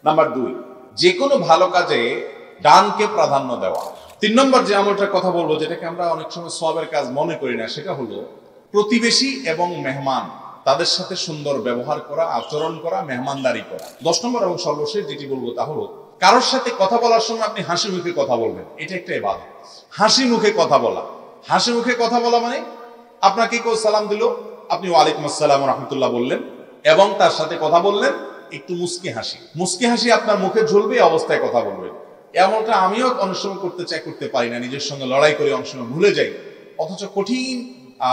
Number 2, যে কোনো ভালো কাজে ডানকে প্রাধান্য দেওয়া। 3 নম্বর যে আমলটার কথা বলবো, যেটাকে আমরা অনেক সময় সওয়াবের কাজ মনে করি না, সেটা হলো প্রতিবেশী এবং মেহমান তাদের সাথে সুন্দর ব্যবহার করা, আচরণ করা, মেহমানদারি করা। 10 নম্বর এবং সর্বশেষ যেটি বলবো তা হলো কারোর সাথে কথা বলার সময় আপনি হাসি মুখে কথা বলবেন। এটা একটা ইবাদত, হাসি মুখে কথা বলা। হাসি মুখে কথা বলা মানে আপনাকে কেউ সালাম দিল, আপনি ওয়ালাইকুম আসসালাম ওয়া রাহমাতুল্লাহ বললেন এবং তার সাথে কথা বললেন একটু মুস্কি হাসি। মুস্কি হাসি আপনার মুখে ঝুলবে, অবস্থায় কথা বলবেন। এমনটা আমিও অনেক সময় করতে পারি না, নিজের সঙ্গে লড়াই করে অনেক সময় ভুলে যাই, অথচ কঠিন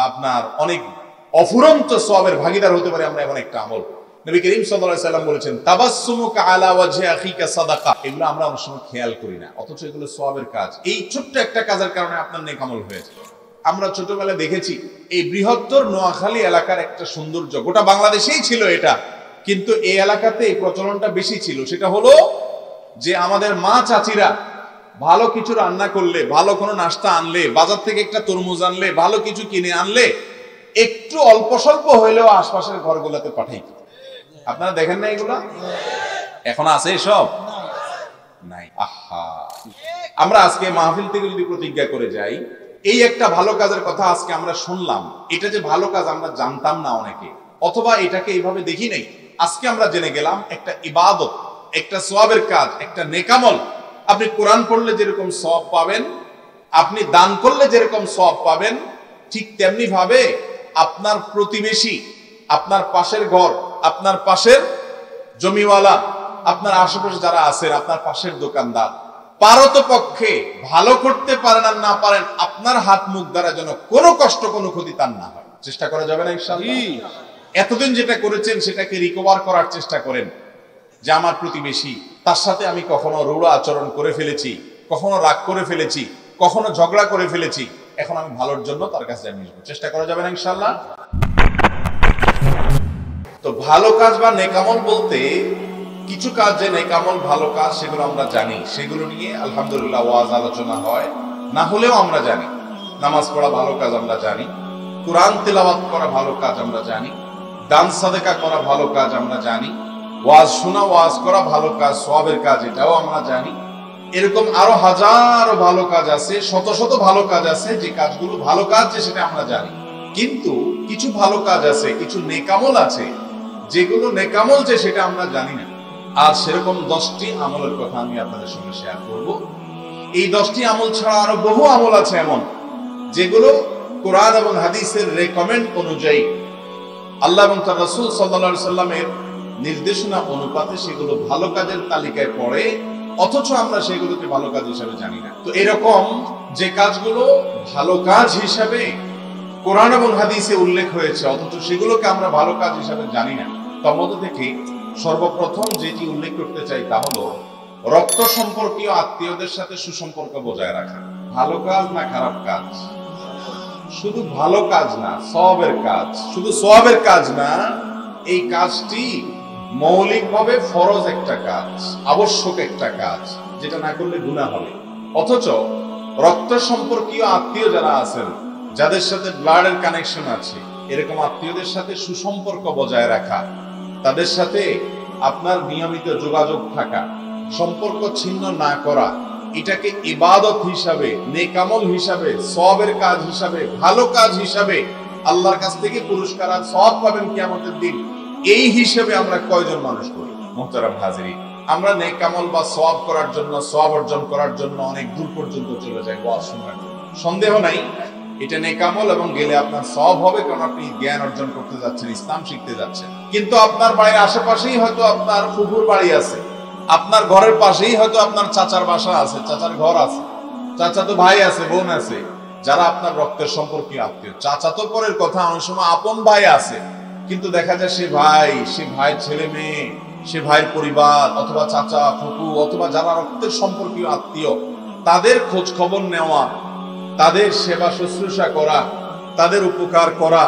আপনার অনেক অফুরন্ত সওয়াবের ভাগীদার হতে পারে আমরা এমন একটা আমল। নবী করিম সাল্লাল্লাহু আলাইহি সাল্লাম বলেছেন, তাবাসসুমুকা আলা ওয়াজহি আখিকা সাদাকা। এগুলো আমরা অনেক সময় খেয়াল করি না, অথচ এগুলো সওয়াবের কাজ। এই ছোট্ট একটা কাজের কারণে আপনার নেক আমল হয়েছে। আমরা ছোটবেলায় দেখেছি এই বৃহত্তর নোয়াখালী এলাকার একটা সৌন্দর্য, গোটা বাংলাদেশেই ছিল এটা, কিন্তু এই এলাকাতে এই প্রচলনটা বেশি ছিল। সেটা হলো যে আমাদের মা চাচিরা ভালো কিছু রান্না করলে, ভালো কোনো নাস্তা আনলে, বাজার থেকে একটা তরমুজ আনলে, ভালো কিছু কিনে আনলে একটু অল্প স্বল্প হইলেও আশপাশের ঘরগুলোতে পাঠাইত। আপনারা দেখেন না এগুলা? এখন আছে এসব? নাই। আহা, আমরা আজকে মাহফিল থেকে যদি প্রতিজ্ঞা করে যাই, এই একটা ভালো কাজের কথা আজকে আমরা শুনলাম, এটা যে ভালো কাজ আমরা জানতাম না অনেকে, অথবা এটাকে এইভাবে দেখি নাই, আজকে আমরা জেনে গেলাম একটা ইবাদত, একটা সওয়াবের কাজ, একটা নেকামল। আপনি কোরআন পড়লে যেরকম সওয়াব পাবেন, আপনি দান করলে যেরকম সওয়াব পাবেন, ঠিক তেমনি ভাবে আপনার প্রতিবেশী, আপনার পাশের ঘর, আপনার পাশের জমিওয়ালা, আপনার আশেপাশে যারা আছেন, আপনার পাশের দোকানদার, পারতপক্ষে ভালো করতে পারেন আর না পারেন, আপনার হাত মুখ দ্বারা যেন কোনো কষ্ট, কোনো ক্ষতি তার না হয়, চেষ্টা করা যাবে না ইনশাআল্লাহ? এতদিন যেটা করেছেন সেটাকে রিকভার করার চেষ্টা করেন, যে আমার প্রতিবেশী, তার সাথে আমি কখনো রূঢ় আচরণ করে ফেলেছি, কখনো রাগ করে ফেলেছি, কখনো ঝগড়া করে ফেলেছি, এখন আমি ভালোর জন্য তার কাছে আমি চেষ্টা করা যাবে না ইনশাআল্লাহ? তো ভালো কাজ বা নেকামল বলতে কিছু কাজ যে নেকামল ভালো কাজ সেগুলো আমরা জানি, সেগুলো নিয়ে আলহামদুলিল্লাহ ওয়াজ আলোচনা হয়, না হলেও আমরা জানি নামাজ পড়া ভালো কাজ আমরা জানি, কোরআন তেলাওয়াত করা ভালো কাজ আমরা জানি, দান সাদেকা করা ভালো কাজ আমরা জানি, ওয়াজ শোনা, ওয়াজ করা ভালো কাজ, সওয়াবের কাজ, এটাও আমরা জানি। এরকম আরো হাজারো ভালো কাজ আছে, শত শত ভালো কাজ আছে, যে কাজগুলো ভালো কাজ যে সেটা আমরা জানি। কিন্তু কিছু ভালো কাজ আছে, কিছু নেকামল আছে, যেগুলো নেকামল যে সেটা আমরা জানি না। আর সেরকম 10টি আমলের কথা আমি আপনাদের সঙ্গে শেয়ার করব। এই 10টি আমল ছাড়া আরো বহু আমল আছে এমন, যেগুলো কোরআন এবং হাদিসের রেকমেন্ড অনুযায়ী, আল্লাহ এবং তার রাসূল সাল্লাল্লাহু আলাইহি সাল্লামের নির্দেশনা অনুপাতে সেগুলো ভালো কাজের তালিকায় পড়ে, অথচ আমরা সেগুলোকে ভালো কাজ হিসাবে জানি না। তো এরকম যে কাজগুলো ভালো কাজ হিসাবে কোরআন এবং হাদিসে উল্লেখ হয়েছে, অথচ সেগুলোকে আমরা ভালো কাজ হিসাবে জানি না, তার মধ্যে থেকে সর্বপ্রথম যেটি উল্লেখ করতে চাই তা হলো রক্ত সম্পর্কীয় আত্মীয়দের সাথে সুসম্পর্ক বজায় রাখা। ভালো কাজ না খারাপ কাজ? শুধু ভালো কাজ না, সওয়াবের কাজ। শুধু সওয়াবের কাজ না, এই কাজটি মৌলিকভাবে ফরজ একটা কাজ, আবশ্যক একটা কাজ, যেটা না করলে গুনাহ হবে। অথচ রক্ত সম্পর্কীয় আত্মীয় যারা আছেন, যাদের সাথে ব্লাডের কানেকশন আছে, এরকম আত্মীয়দের সাথে সুসম্পর্ক বজায় রাখা, তাদের সাথে আপনার নিয়মিত যোগাযোগ থাকা, সম্পর্ক ছিন্ন না করা, এটাকে ইবাদত হিসাবে, নেকামল হিসাবে, সওয়াবের কাজ হিসাবে, ভালো কাজ হিসাবে আল্লাহর কাছ থেকে পুরস্কার আর সওয়াব পাবেন কিয়ামতের দিন, এই হিসাবে আমরা কয়জন মানুষ করি? মুহতারাম হাজিরিন, আমরা নেকামল বা সওয়াব করার জন্য, সওয়াব অর্জন করার জন্য অনেক দূর পর্যন্ত চলে যাই ওয়াজ শোনার জন্য। সন্দেহ নাই এটা নেকামল এবং গেলে আপনার সওয়াব হবে, কারণ আপনি জ্ঞান অর্জন করতে যাচ্ছেন, ইসলাম শিখতে যাচ্ছেন। কিন্তু আপনার বাড়ির আশেপাশেই হয়তো আপনার ফুফুর বাড়ি আছে, আপনার ঘরের পাশেই হয়তো আপনার চাচার বাসা আছে, চাচার ঘর আছে, চাচাতো ভাই আছে, বোন আছে, যারা আপনার রক্তের সম্পর্কীয় আত্মীয়। চাচাতো পরের কথা, অনেক সময় আপন ভাই আছে, কিন্তু দেখা যায় সে ভাই ছেলে মেয়ে, সে ভাইয়ের পরিবার, অথবা চাচা, ফুফু, অথবা যারা রক্তের সম্পর্কীয় আত্মীয়, তাদের খোঁজ খবর নেওয়া, তাদের সেবা শুশ্রূষা করা, তাদের উপকার করা,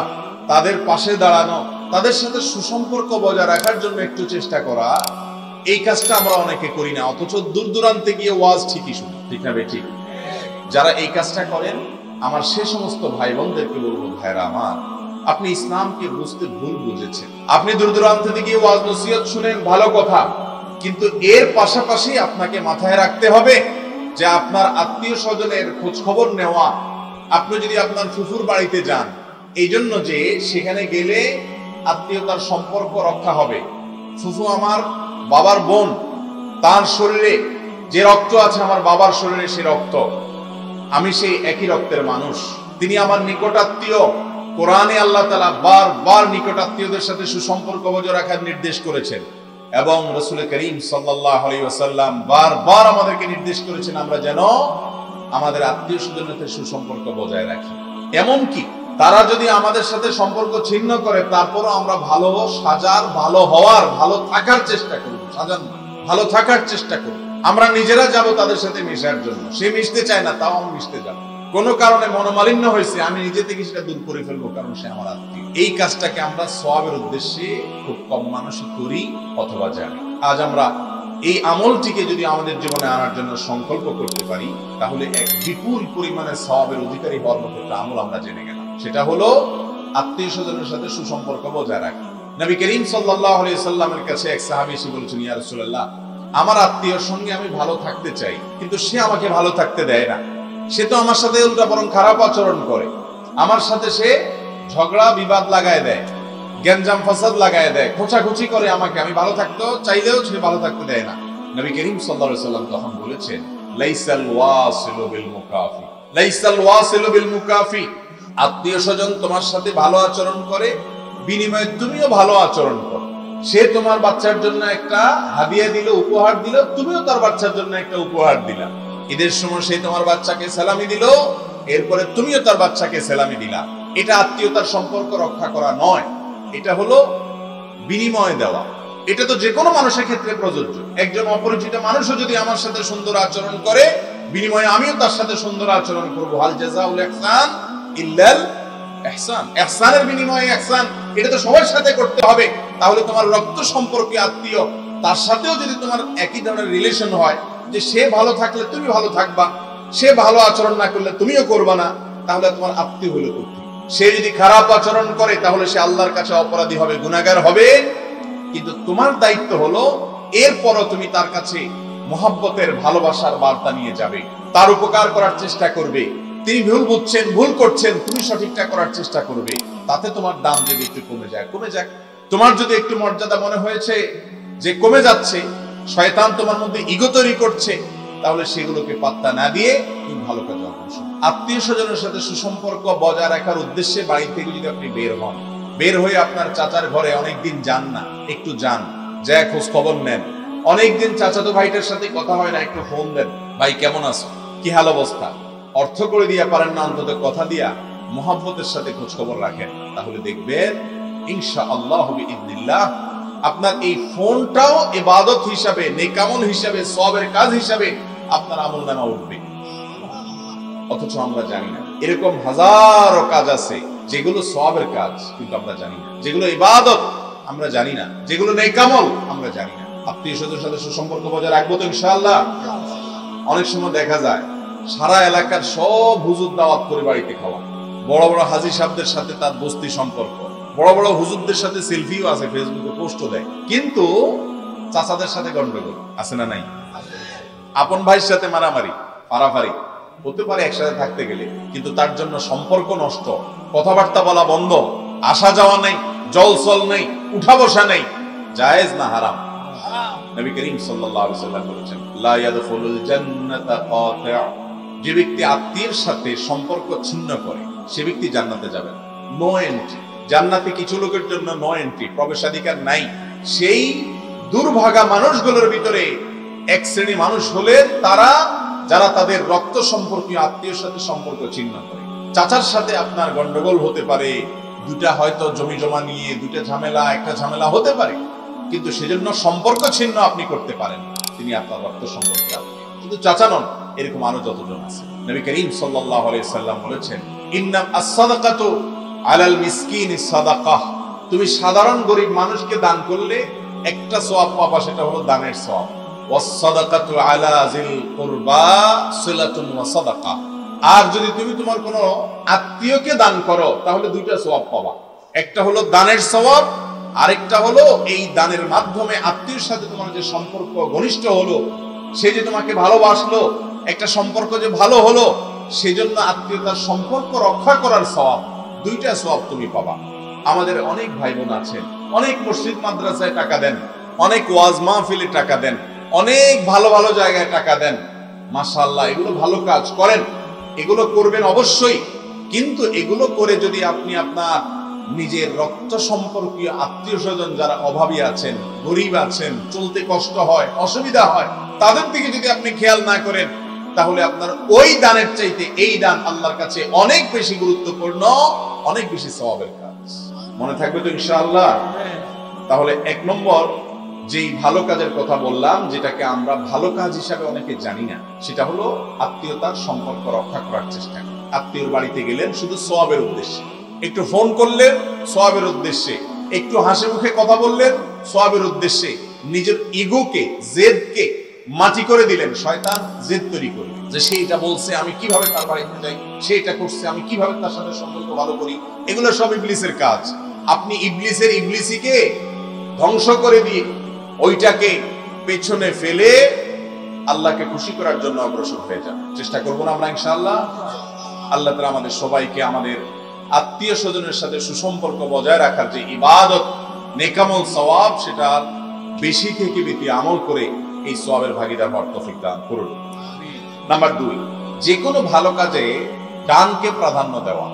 তাদের পাশে দাঁড়ানো, তাদের সাথে সুসম্পর্ক বজায় রাখার জন্য একটু চেষ্টা করা, এই কাজটা আমরা অনেকে করি না, অথচ দূর দূরান্তে গিয়ে ওয়াজ ঠিকই শুনি। ঠিক না ঠিক? যারা এই কাজটা করেন, আমার সে সমস্ত ভাই বোনদেরকে বলবো, ভাইরা আমার, আপনি ইসলামকে বুঝতে ভুল বুঝেছেন। আপনি দূর দূরান্ত থেকে ওয়াজ নসিহত শুনেন, ভালো কথা, কিন্তু এর পাশাপাশি আপনাকে মাথায় রাখতে হবে যে আপনার আত্মীয় স্বজনের খোঁজ খবর নেওয়া। আপনি যদি আপনার ফুফুর বাড়িতে যান এই জন্য যে সেখানে গেলে আত্মীয়তার সম্পর্ক রক্ষা হবে। ফুফু আমার বাবার বোন, তার শরীরে যে রক্ত আছে আমার বাবার শরীরে সে রক্ত, আমি সেই একই রক্তের মানুষ, তিনি আমার নিকটাত্মীয়। কোরআনে আল্লাহ তাআলা বারবার নিকটাত্মীয়দের সাথে সুসম্পর্ক বজায় রাখার নির্দেশ করেছেন এবং রাসূল করিম সাল্লাল্লাহু আলাইহি ওয়াসাল্লাম বারবার আমাদেরকে নির্দেশ করেছেন আমরা যেন আমাদের আত্মীয় স্বজনের সাথে সুসম্পর্ক বজায় রাখি। এমনকি তারা যদি আমাদের সাথে সম্পর্ক ছিন্ন করে তারপরও আমরা ভালো সাজার, ভালো হওয়ার, ভালো থাকার চেষ্টা করব। সাজান, ভালো থাকার চেষ্টা করব। আমরা নিজেরা যাব তাদের সাথে মেশার জন্য, সে মিশতে চায় না তাও আমি মিশতে যাব। কোনো কারণে মনোমালিন্য হয়েছে আমি নিজে থেকে সেটা দূর করে ফেলবো, কারণ সে আমার আত্মীয়। এই কাজটাকে আমরা সওয়াবের উদ্দেশ্যে খুব কম মানুষই করি অথবা জানি। আজ আমরা এই আমলটিকে যদি আমাদের জীবনে আনার জন্য সংকল্প করতে পারি তাহলে এক বিপুল পরিমাণে সওয়াবের অধিকারী হওয়ার মতো একটা আমল আমরা জেনে গেলাম। সেটা হলো আত্মীয় স্বজনের সাথে সুসম্পর্ক বজায় রাখা। নবী করিম সাল্লাল্লাহু আলাইহি সাল্লামের কাছে এক সাহাবী এসে বলেছেন, ইয়া রাসূলুল্লাহ, আমার আত্মীয়র সঙ্গে আমি ভালো থাকতে চাই কিন্তু সে আমাকে ভালো থাকতে দেয় না। সে তো আমার সাথে উল্টা বরং খারাপ আচরণ করে, আমার সাথে সে ঝগড়া বিবাদ লাগায় দেয়, গ্যাঞ্জাম ফাসাদ লাগায় দেয়, খোঁচাখুচি করে আমাকে, আমি ভালো থাকতে চাইলেও সে ভালো থাকতে দেয় না। নবী করিম সাল্লাল্লাহু আলাইহি সাল্লাম তখন বলেছেন, লাইসাল ওয়াসিলু বিল মুকাফি, লাইসাল ওয়াসিলু বিল মুকাফি। আত্মীয় স্বজন তোমার সাথে ভালো আচরণ করে, বিনিময়ে তুমিও ভালো আচরণ করো। সে তোমার বাচ্চার জন্য একটা হাদিয়া দিল, উপহার দিল, তুমিও তার বাচ্চার জন্য একটা উপহার দিলা। ঈদের সময় সে তোমার বাচ্চাকে সালামি দিল, এরপরে তুমিও তার বাচ্চাকে সালামি দিলা। এটা আত্মীয়তার সম্পর্ক রক্ষা করা নয়, এটা হলো বিনিময় দেওয়া। এটা তো যে কোনো মানুষের ক্ষেত্রে প্রযোজ্য। একজন অপরিচিত মানুষও যদি আমার সাথে সুন্দর আচরণ করে, বিনিময়ে আমিও তার সাথে সুন্দর আচরণ করব। হাল জাযাউল ইহসান ইল্লাল ইহসান, ইহসানের বিনিময়ে ইহসান, এটা তো সবার সাথে করতে হবে। তাহলে তোমার রক্ত সম্পর্কে আত্মীয়, তার সাথেও যদি তোমার একই ধরনের রিলেশন হয় যে সে ভালো থাকলে তুমি ভালো থাকবা, সে ভালো আচরণ না করলে তুমিও করবা না, তাহলে তোমার আত্মীয় হলো কোথায়? সে যদি খারাপ আচরণ করে তাহলে সে আল্লাহর কাছে অপরাধী হবে, গুনাহগার হবে। কিন্তু তোমার দায়িত্ব হলো এরপরও তুমি তার কাছে মহব্বতের, ভালোবাসার বার্তা নিয়ে যাবে, তার উপকার করার চেষ্টা করবে। তিনি ভুল বুঝছেন, ভুল করছেন, তুমি সঠিকটা করার চেষ্টা করবে। তাতে তোমার দাম যদি একটু কমে যায়, কমে যাক। তোমার যদি একটু মর্যাদা মনে হয়েছে যে কমে যাচ্ছে, শয়তান তোমার মধ্যে ইগো তৈরি করছে, তাহলে সেগুলোকে পাত্তা না দিয়ে তুমি ভালো কাজে অগ্রসর। আত্মীয় স্বজনের সাথে সুসম্পর্ক বজায় রাখার উদ্দেশ্যে বাড়ি থেকে যদি আপনি বের হন, বের হয়ে আপনার চাচার ঘরে অনেকদিন যান না, একটু যান, যা খোঁজ খবর নেন। অনেকদিন চাচাতো ভাইটার সাথে কথা হয় না, একটু ফোন দেন, ভাই কেমন আছো, কি হাল অবস্থা। অর্থ করে দিয়া পারেন না, অন্তত কথা দিয়া মহব্বতের সাথে খোঁজ খবর রাখেন, তাহলে দেখবেন ইনশাআল্লাহ বিইذনিল্লাহ আপনার এই ফোনটাও ইবাদত হিসাবে, নেকামল হিসাবে, সওয়াবের কাজ হিসাবে আপনার আমলনামা উঠবে। অথচ আমরা জানি না এরকম হাজারো কাজ আছে যেগুলো সওয়াবের কাজ, কিন্তু আমরা জানি না। যেগুলো ইবাদত আমরা জানি না, যেগুলো নেকামল আমরা জানি না। আত্মীয় স্বজনের সাথে সুসম্পর্ক বজায় রাখবো তো ইনশাআল্লাহ। অনেক সময় দেখা যায় সারা এলাকার সব হুজুর দাওয়াত করে বাড়িতে খাওয়া, বড় বড় হাজী সাহেবদের সাথে তার বস্তি সম্পর্ক, বড় বড় হুজুরদের সাথে সেলফিও আছে, ফেসবুকে পোস্টও দেয়, কিন্তু চাচাদের সাথে গন্ডগোল আছে না নাই? আপন ভাইয়ের সাথে মারামারি, পারাপারি হতে পারে একসাথে থাকতে গেলে, কিন্তু তার জন্য সম্পর্ক নষ্ট, কথাবার্তা বলা বন্ধ, আসা যাওয়া নেই, জলচল নেই, উঠা বসা নেই, জায়েজ না হারাম? নবী করিম সাল্লাল্লাহু আলাইহি ওয়াসাল্লাম বলেছেন, লা ইয়াদখুলুল জান্নাতা কাতি'আ, যে ব্যক্তি আত্মীয়ের সাথে সম্পর্ক ছিন্ন করে সে ব্যক্তি জান্নাতে যাবে না। No entry. জান্নাতে কিছু লোকের জন্য নো এন্ট্রি, প্রবেশাধিকার নাই। সেই দুর্ভাগা মানুষগুলোর ভিতরে এক শ্রেণী মানুষ হলে তারা যারা তাদের রক্ত সম্পর্কীয় আত্মীয়ের সাথে সম্পর্ক ছিন্ন করে। চাচার সাথে আপনার গন্ডগোল হতে পারে, দুটা হয়তো জমি জমা নিয়ে দুটা ঝামেলা, একটা ঝামেলা হতে পারে, কিন্তু সেজন্য সম্পর্ক ছিন্ন আপনি করতে পারেন, তিনি আপনার রক্ত সম্পর্কে আত্মীয়। কিন্তু চাচা নন, এরকম আরো যতজন আছে। নবী করিম সাল্লাল্লাহু আলাইহি সাল্লাম বলেছেন, ইন্নাম আস-সাদাকাতু আলাল মিসকিনি সাদাকাহ, তুমি সাধারণ গরিব মানুষকে দান করলে একটা সওয়াব পাবা, সেটা হলো দানের সওয়াব। ওয়াস সাদাকাতু আলা যিল কুরবা সিলাতুন ওয়া সাদাকা, আর যদি তুমি তোমার কোনো আত্মীয়কে দান করো তাহলে দুইটা সওয়াব পাবা, একটা হলো দানের সওয়াব, আরেকটা হলো এই দানের মাধ্যমে আত্মীয়ের সাথে তোমার যে সম্পর্ক ঘনিষ্ঠ হলো, সে যে তোমাকে ভালোবাসলো, একটা সম্পর্ক যে ভালো হলো, সেজন্য আত্মীয়তার সম্পর্ক রক্ষা করার সওয়াব, দুইটা সওয়াব তুমি পাবা। আমাদের অনেক ভাই বোন আছেন, অনেক মসজিদ মাদ্রাসায় টাকা দেন, অনেক ওয়াজ মাহফিলে টাকা দেন, অনেক ভালো ভালো জায়গায় টাকা দেন। মাশাআল্লাহ, এগুলো ভালো কাজ করেন, এগুলো করবেন অবশ্যই। কিন্তু এগুলো করে যদি আপনি আপনার নিজের রক্ত সম্পর্কীয় আত্মীয় স্বজন যারা অভাবী আছেন, গরিব আছেন, চলতে কষ্ট হয়, অসুবিধা হয়, তাদের দিকে যদি আপনি খেয়াল না করেন, তাহলে আপনার ওই দানের চাইতে এই দান আল্লাহর কাছে অনেক বেশি গুরুত্বপূর্ণ, অনেক বেশি সওয়াবের কাজ। মনে থাকবে তো ইনশাআল্লাহ? তাহলে এক নম্বর যেই ভালো কাজের কথা বললাম, যেটাকে আমরা ভালো কাজ হিসাবে অনেকে জানি না, সেটা হলো আত্মীয়তার সম্পর্ক রক্ষা করার চেষ্টা। আত্মীয়র বাড়িতে গেলেন শুধু সওয়াবের উদ্দেশ্যে, একটু ফোন করলেন সওয়াবের উদ্দেশ্যে, একটু হাসি মুখে কথা বললেন সওয়াবের উদ্দেশ্যে, নিজের ইগোকে, জেদকে মাটি করে দিলেন। শয়তান জেদ তৈরি করবে যে সে এটা বলছে, আমি কিভাবে তার বাড়িতে যাই, সে এটা করছে, আমি কিভাবে তার সাথে সম্পর্ক ভালো করি। এগুলো সব ইবলিসের কাজ। আপনি ইবলিসের ইবলিসিকে ধ্বংস করে দিয়ে ওইটাকে পেছনে ফেলে আল্লাহকে খুশি করার জন্য অগ্রসর হয়ে যান। চেষ্টা করবো না আমরা ইনশাআল্লাহ? আল্লাহ তাআলা আমাদের সবাইকে আমাদের আত্মীয় স্বজনের সাথে সুসম্পর্ক বজায় রাখার যে ইবাদত, নেকামল, সওয়াব, সেটা বেশি থেকে বেশি আমল করে এই সওয়াবের ভাগীদার হওয়ার তৌফিক দান করুন। নাম্বার 2, যে কোনো ভালো কাজে দানকে প্রাধান্য দেওয়া।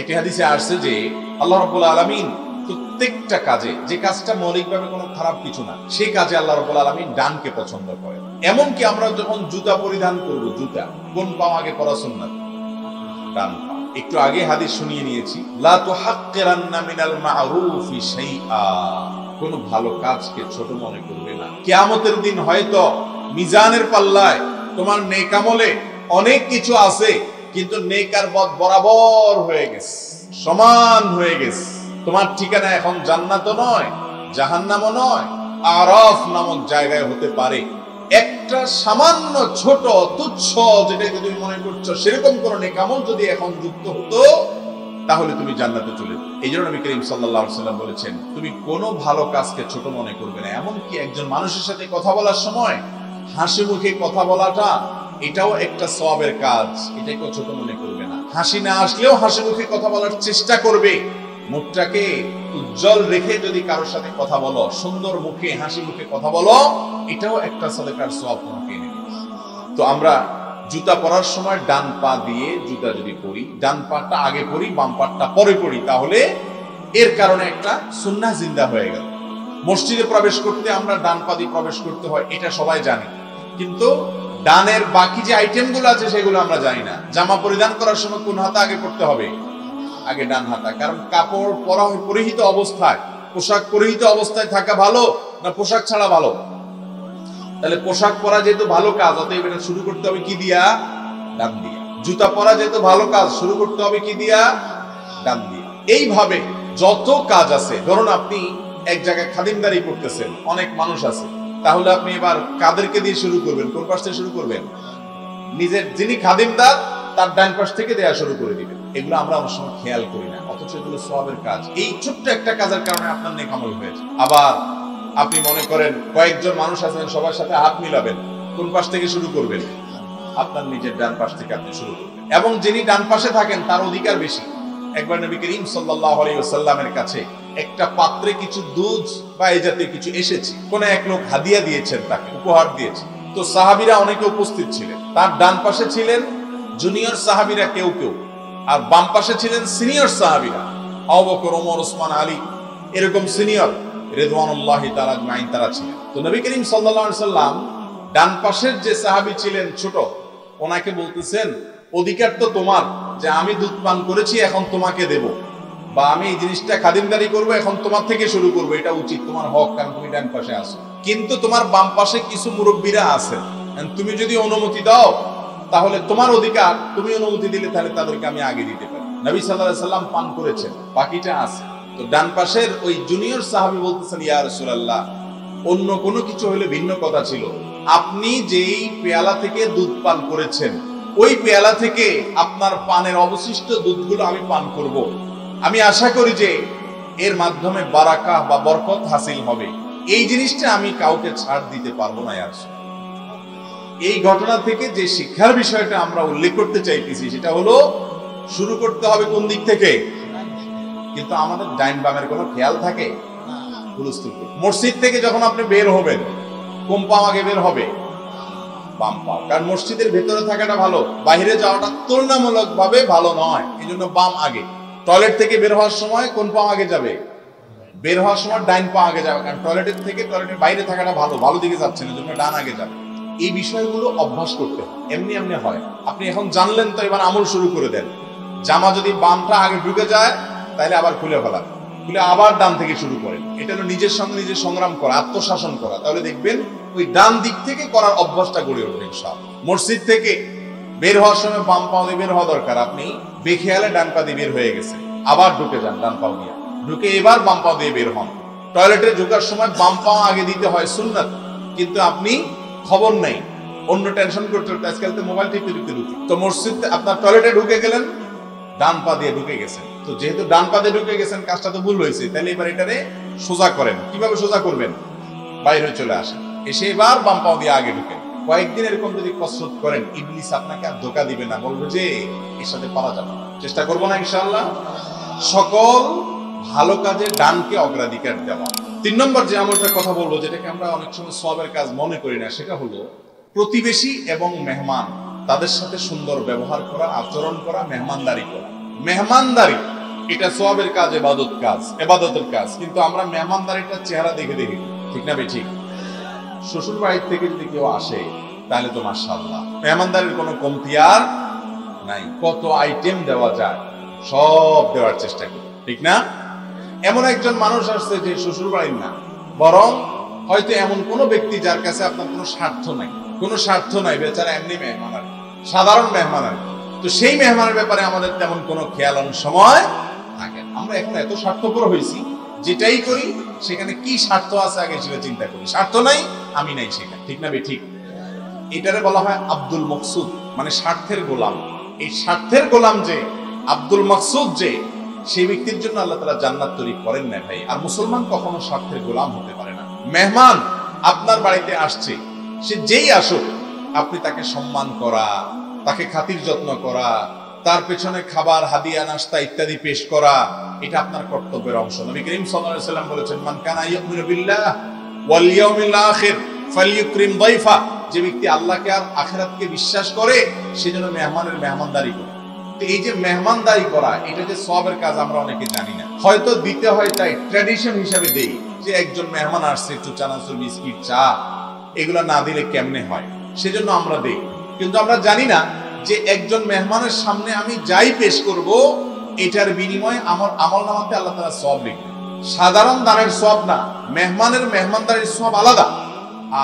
একটি হাদিসে আসছে যে আল্লাহ রাব্বুল আলামিন প্রত্যেকটা কাজে, যে কাজটা মৌলিকভাবে কোনো খারাপ কিছু না, সেই কাজে আল্লাহ রাব্বুল আলামিন দানকে পছন্দ করেন। এমনকি আমরা যখন জুতা পরিধান করব, জুতা কোন পা আগে পরা সুন্নাত? ডান পা। একটু আগে হাদিস শুনিয়ে নিয়েছি, লা তুহাক্কিরান্না মিনাল মা'রুফি শাইআ, কোন ভালো কাজকে ছোট মনে করবে না। কিয়ামতের দিন হয়তো মিজানের পাল্লায় তোমার নেক আমলে অনেক কিছু আছে, কিন্তু নেক আর বদ বরাবর হয়ে গেছে, সমান হয়ে গেছে। তোমার ঠিকানা এখন জান্নাতও নয়, জাহান্নামও নয়, আরাফ নামক জায়গায় হতে পারে। একটা সামান্য ছোট তুচ্ছ যেটাকে তুমি মনে করছো সেরকম কোন নেক আমল যদি এখন যুক্ত হতো, তাহলে তুমি জান্নাতে চলে যেতে। এই জন্য নবী করিম সাল্লাল্লাহু আলাইহি ওয়াসাল্লাম বলেছেন, তুমি কোনো ভালো কাজকে ছোট মনে করবে না। এমনকি একজন মানুষের সাথে কথা বলার সময় হাসি মুখে কথা বলাটা, এটাও একটা সওয়াবের কাজ, এটাকে ছোট মনে করবে না। হাসি না আসলেও হাসি মুখে কথা বলার চেষ্টা করবে। মুখটাকে উজ্জ্বল রেখে যদি কারোর সাথে কথা বলো, সুন্দর মুখে হাসি মুখে কথা বলো, এটাও একটা সাদাকার সওয়াব তোমাকে এনে দেবে। তো আমরা জুতা পরার সময় ডান পা দিয়ে জুতা যদি পরি, ডান পাটা আগে পরি, বাম পাটা পরে পরি, তাহলে এর কারণে একটা সুন্নাহ জিন্দা হয়ে গেল। মসজিদে প্রবেশ করতে আমরা ডান পা দিয়ে প্রবেশ করতে হয়, এটা সবাই জানে, কিন্তু ডানের বাকি যে আইটেমগুলো আছে সেগুলো আমরা জানি না। জামা পরিধান করার সময় কোন হাতে আগে পড়তে হবে? আগে ডান হাতা। কারণ কাপড় পরিহিত অবস্থায়, পোশাক পরিহিত অবস্থায় থাকা ভালো না পোশাক ছাড়া ভালো? তাহলে পোশাক পরা যেহেতু ভালো কাজ, অতএব এটা শুরু করতে হবে কি দিয়া? ডান দিয়া। জুতা পরা যেহেতু ভালো কাজ, শুরু করতে হবে কি দিয়া? ডান দিয়া। এইভাবে যত কাজ আছে, ধরুন আপনি এক জায়গায় খাদিমদারি করতেছেন, অনেক মানুষ আছে, তাহলে আপনি এবার কাদেরকে দিয়ে শুরু করবেন? কোন পাশ থেকে শুরু করবেন? নিজের যিনি খাদিমদার তার ডান পাশ থেকে দেয়া শুরু করে দিবেন। এগুলো আমরা অনেক সময় খেয়াল করি না, অথচ এগুলো সওয়াবের কাজ। এই ছোট্ট একটা কাজের কারণে আপনার নেক আমল হয়েছে। আবার আপনি মনে করেন কয়েকজন মানুষ আছেন, সবার সাথে হাত মিলাবেন, কোন পাশ থেকে শুরু করবেন? আপনার নিজের ডান পাশ থেকে আপনি শুরু করবেন। এবং যিনি ডান পাশে থাকেন তার অধিকার বেশি। একবার নবী করিম সাল্লাল্লাহু আলাইহি ওয়াসাল্লামের কাছে একটা পাত্রে কিছু দুধ বা এই জাতীয় কিছু এসেছে, কোন এক লোক হাদিয়া দিয়েছেন, তাকে উপহার দিয়েছে। তো সাহাবীরা অনেকে উপস্থিত ছিলেন। তার ডান পাশে ছিলেন জুনিয়র সাহাবীরা কেউ কেউ, আর বাম পাশে ছিলেন সিনিয়র সাহাবীরা, আবু বকর, ওমর, ওসমান, আলী, এরকম সিনিয়র রিদওয়ানুল্লাহি তাআলা আজমাইন তারা ছিলেন। তো নবী করিম সাল্লাল্লাহু আলাইহি ওয়াসাল্লাম ডান পাশের যে সাহাবী ছিলেন ছোট, ওনাকে বলতেছেন, অধিকার তো তোমার যে আমি দুধ পান করেছি এখন তোমাকে দেব, বা আমি এই জিনিসটা খাদিমদারি করব, এখন তোমার থেকে শুরু করব, এটা উচিত, তোমার হক, কারণ তুমি ডান পাশে আছো। কিন্তু তোমার বাম পাশে কিছু মুরব্বীরা আছেন, তুমি যদি অনুমতি দাও তাহলে তোমার অধিকার, তুমি অনুমতি দিলে তাহলে তাদেরকে আমি আগে দিতে পারি। নবী সাল্লাল্লাহু আলাইহি ওয়াসাল্লাম পান করেছেন, বাকিটা আছে। তো ডান পাশের ওই জুনিয়র সাহাবী বলতেছেন, ইয়া রাসূলুল্লাহ, অন্য কোনো কিছু হলে ভিন্ন কথা ছিল, আপনি যেই পেয়ালা থেকে দুধ পান করেছেন ওই পেয়ালা থেকে আপনার পানের অবশিষ্ট দুধগুলো আমি পান করব। আমি আশা করি যে এর মাধ্যমে বারাকা বা বরকত হাসিল হবে, এই জিনিসটা আমি কাউকে ছাড় দিতে পারবো না। আর এই ঘটনা থেকে যে শিক্ষার বিষয়টা আমরা উল্লেখ করতে চাইতেছি সেটা হলো শুরু করতে হবে কোন দিক থেকে। কিন্তু আমাদের ডাইন বামের কোনো খেয়াল থাকে? মসজিদ থেকে যখন আপনি বের হবেন কোন পা আগে বের হবে? বাম পা। কারণ মসজিদের ভেতরে থাকাটা ভালো, বাইরে যাওয়াটা তুলনামূলক ভাবে ভালো নয়, এই জন্য বাম আগে। টয়লেট থেকে বের হওয়ার সময় কোন পা আগে যাবে? বের হওয়ার সময় ডাইন পা আগে যাবে, কারণ টয়লেটের থেকে টয়লেটের বাইরে থাকাটা ভালো, ভালো দিকে যাচ্ছেন, এই জন্য ডান আগে যাবে। এই বিষয়গুলো অভ্যাস করতে এমনি এমনি হয়। আপনি এখন জানলেন তো এবার আমল শুরু করে দেন। জামা যদি বামটা আগে ঢুকে যায় তাহলে আবার খুলে ফেলা, খুলে আবার ডান থেকে শুরু করেন। এটা হলো নিজের সঙ্গে নিজের সংগ্রাম করা, আত্মশাসন করা। তাহলে দেখবেন ওই ডান দিক থেকে করার অভ্যাসটা গড়ে উঠবে ইনশাআল্লাহ। মসজিদ থেকে বের হওয়ার সময় বাম পা দিয়ে বের হওয়া দরকার, আপনি বেখেয়ালে ডান পা দিয়ে বের হয়ে গেছে, আবার ঢুকে যান ডান পা দিয়ে, ঢুকে এবার বাম পা দিয়ে বের হন। টয়লেটে ঢোকার সময় বাম পা আগে দিতে হয় সুন্নাত, কিন্তু আপনি খবর নেই, অন্য টেনশন করতে করতে আজকাল তো মোবাইল টিপতে টিপতে ঢুকি, তো মসজিদ আপনার টয়লেটে ঢুকে গেলেন ডান পা দিয়ে ঢুকে গেছেন, তো যেহেতু ডান পা দিয়ে ঢুকে গেছেন কাজটা তো ভুল হয়েছে, তাহলে এবার এটারে সোজা করেন। কিভাবে সোজা করবেন? বাইরে চলে আসেন, এসে এবার বাম পা দিয়ে আগে ঢুকেন। কয়েকদিন এরকম যদি কসরত করেন ইবলিস আপনাকে আর ধোঁকা দিবে না, বলবে যে এর সাথে পারা যাবে। চেষ্টা করবো না ইনশাআল্লাহ। সকল ভালো কাজে ডানকে অগ্রাধিকার দেওয়া। 3 নম্বর যে আমলটার কথা বলবো, যেটাকে আমরা অনেক সময় সওয়াবের কাজ মনে করি না, সেটা হলো প্রতিবেশী এবং মেহমান তাদের সাথে সুন্দর ব্যবহার করা, আচরণ করা, মেহমানদারি করা। মেহমানদারি এটা সওয়াবের কাজ, ইবাদতের কাজ, কিন্তু আমরা মেহমানদারিটার চেহারা দেখে দেখি, ঠিক না ভাই? ঠিক। শ্বশুর বাড়ির থেকে যদি কেউ আসে তাহলে তো মাশাআল্লাহ মেহমানদারির কোনো কমতি আর নাই, কত আইটেম দেওয়া যায় সব দেওয়ার চেষ্টা করি, ঠিক না? এমন একজন মানুষ আসছে যে শ্বশুর বাড়ির না, বরং হয়তো এমন কোন ব্যক্তি যার কাছে আপনার কোনো স্বার্থ নাই, বেচারা এমনি মেহমান, সাধারণ মেহমান, তো সেই মেহমানের ব্যাপারে আমাদের তেমন কোনো খেয়াল অনেক সময় থাকে। আমরা এখন এত স্বার্থপর হয়েছি, যেটাই করি সেখানে কি স্বার্থ আছে আগে সেটা চিন্তা করি, স্বার্থ নাই আমি নাই সেখানে, ঠিক না? ঠিক। এটারে বলা হয় আব্দুল মকসুদ, মানে স্বার্থের গোলাম। এই স্বার্থের গোলাম যে আব্দুল মকসুদ, যে সেই ব্যক্তির জন্য আল্লাহ তাআলা জান্নাত তৈরি করেন না ভাই। আর মুসলমান কখনো স্বার্থের গোলাম হতে পারে না। মেহমান আপনার বাড়িতে আসছে, সে যেই আসুক আপনি তাকে সম্মান করা, তাকে খাতির যত্ন করা, তার পেছনে খাবার, হাদিয়া, নাস্তা ইত্যাদি পেশ করা, এটা আপনার কর্তব্যের অংশ। নবী করিম সাল্লাল্লাহু আলাইহি ওয়াসাল্লাম বলেছেন, মান কানা ইউমিনু বিল্লাহ ওয়াল ইয়াউমিল আখির ফালইউকরিম দাইফা। যে ব্যক্তি আল্লাহকে আর আখিরাতকে বিশ্বাস করে সে যেন মেহমানের মেহমানদারি করে। তো এই যে মেহমানদারি করা, এটা যে সওয়াবের কাজ আমরা অনেকে জানি না, হয়তো দিতে হয় তাই ট্র্যাডিশন হিসেবে দেই, যে একজন মেহমান আসছে একটু চানাচুর, বিস্কিট, চা, এগুলো না দিলে কেমনে হয়, সেজন্য আমরা দেই। কিন্তু আমরা জানি না যে একজন মেহমানের সামনে আমি যাই পেশ করব, এটার বিনিময়ে আমার আমলনামাতে আল্লাহ তাআলা সওয়াব লিখবেন। সাধারণ দানের সওয়াব না, মেহমানের মেহমানদারির সওয়াব আলাদা।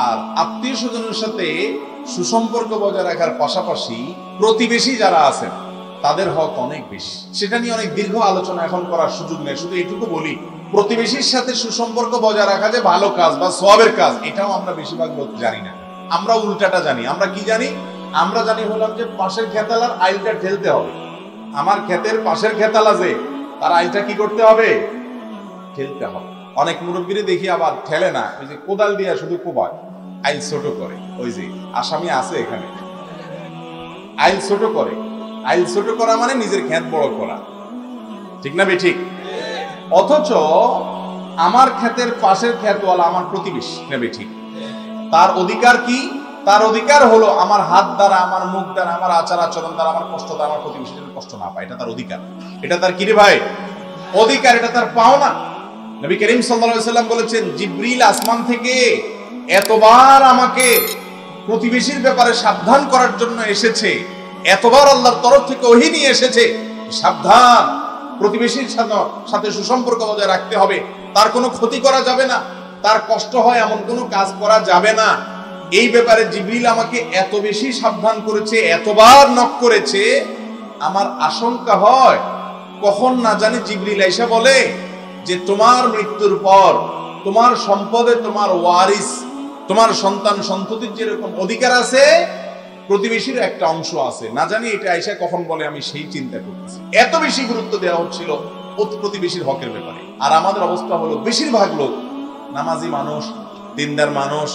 আর আত্মীয় স্বজনের সাথে সুসম্পর্ক বজায় রাখার পাশাপাশি প্রতিবেশী যারা আছেন তাদের হক অনেক বেশি। সেটা নিয়ে অনেক দীর্ঘ আলোচনা এখন করার সুযোগ নেই, শুধু এটুকু বলি, প্রতিবেশীর সাথে সুসম্পর্ক বজায় রাখা যে ভালো কাজ বা সওয়াবের কাজ, এটাও আমরা বেশিরভাগ লোক জানি না। আমরা উল্টাটা জানি। আমরা কি জানি? আমরা জানি হলাম যে পাশের খেতালার আইলটা ঠেলতে হবে। আমার ক্ষেতের পাশের খেতালা যে, তার আইলটা কি করতে হবে? ঠেলতে হবে। অনেক মুরব্বীরে দেখি আবার ঠেলে না, ওই যে কোদাল দিয়ে শুধু কোবায়, আইল ছোট করে। ওই যে আসামি আছে এখানে, আইল ছোট করে। আইল ছোট করা মানে নিজের ক্ষেত বড় করা, ঠিক না? ঠিক। অথচ আমার ক্ষেতের পাশের ক্ষেতওয়ালা আমার প্রতিবেশী, নেবে ঠিক। তার অধিকার কি? তার অধিকার হলো আমার হাত দ্বারা, আমার মুখ দ্বারা, আমার আচার আচরণ দ্বারা আমার কষ্ট দ্বারা আমার প্রতিবেশী যেন কষ্ট না পায়। এটা তার অধিকার। এটা তার কি রে ভাই? অধিকার। এটা তার পাওনা। নবী করিম সাল্লাল্লাহু আলাইহি ওয়াসাল্লাম বলেছেন, জিবরিল আসমান থেকে এতবার আমাকে প্রতিবেশীর ব্যাপারে সাবধান করার জন্য এসেছে, এতবার আল্লাহর তরফ থেকে ওহী নিয়ে এসেছে, সাবধান, প্রতিবেশীর সাথে সুসম্পর্ক বজায় রাখতে হবে, তার কোনো ক্ষতি করা যাবে না, তার কষ্ট হয় এমন কোনো কাজ করা যাবে না। এই ব্যাপারে জিবরিল আমাকে এত বেশি সাবধান করেছে, এতবার নক করেছে, আমার আশঙ্কা হয় কখন না জানি জিবরিল আইসা বলে যে তোমার মৃত্যুর পর তোমার সম্পদে তোমার ওয়ারিস, তোমার সন্তান সন্ততির যেরকম অধিকার আছে, প্রতিবেশীর একটা অংশ আছে, না জানি এটা আইসা কখন বলে। আমি সেই চিন্তা করতেছি। এত বেশি গুরুত্ব দেওয়া হচ্ছিল প্রতিবেশীর হকের ব্যাপারে। আর আমাদের অবস্থা হলো বেশিরভাগ লোক নামাজি মানুষ, দিনদার মানুষ,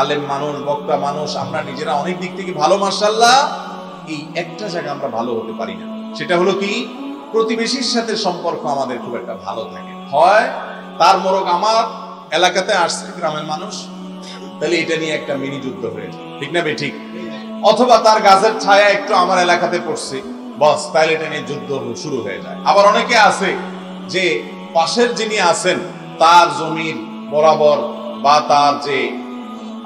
আলেম মানুষ, বক্তা মানুষ, আমরা নিজেরা অনেক দিক থেকে ভালো, মাশাআল্লাহ, এই একটা জায়গা আমরা ভালো হতে পারি না। সেটা হলো কি, প্রতিবেশীর সাথে সম্পর্ক আমাদের খুব একটা ভালো থাকে। হয় তার মোরগ আমার এলাকাতে আসছে, গ্রামের মানুষ, তাহলে এটা নিয়ে একটা মিনি যুদ্ধ হয়েছে, ঠিক না বে ঠিক? অথবা তার গাছের ছায়া একটু আমার এলাকাতে পড়ছে, বস, তাহলে এটা নিয়ে যুদ্ধ শুরু হয়ে যায়। আবার অনেকে আছে যে পাশের যিনি আছেন তার জমির বরাবর বা তার যে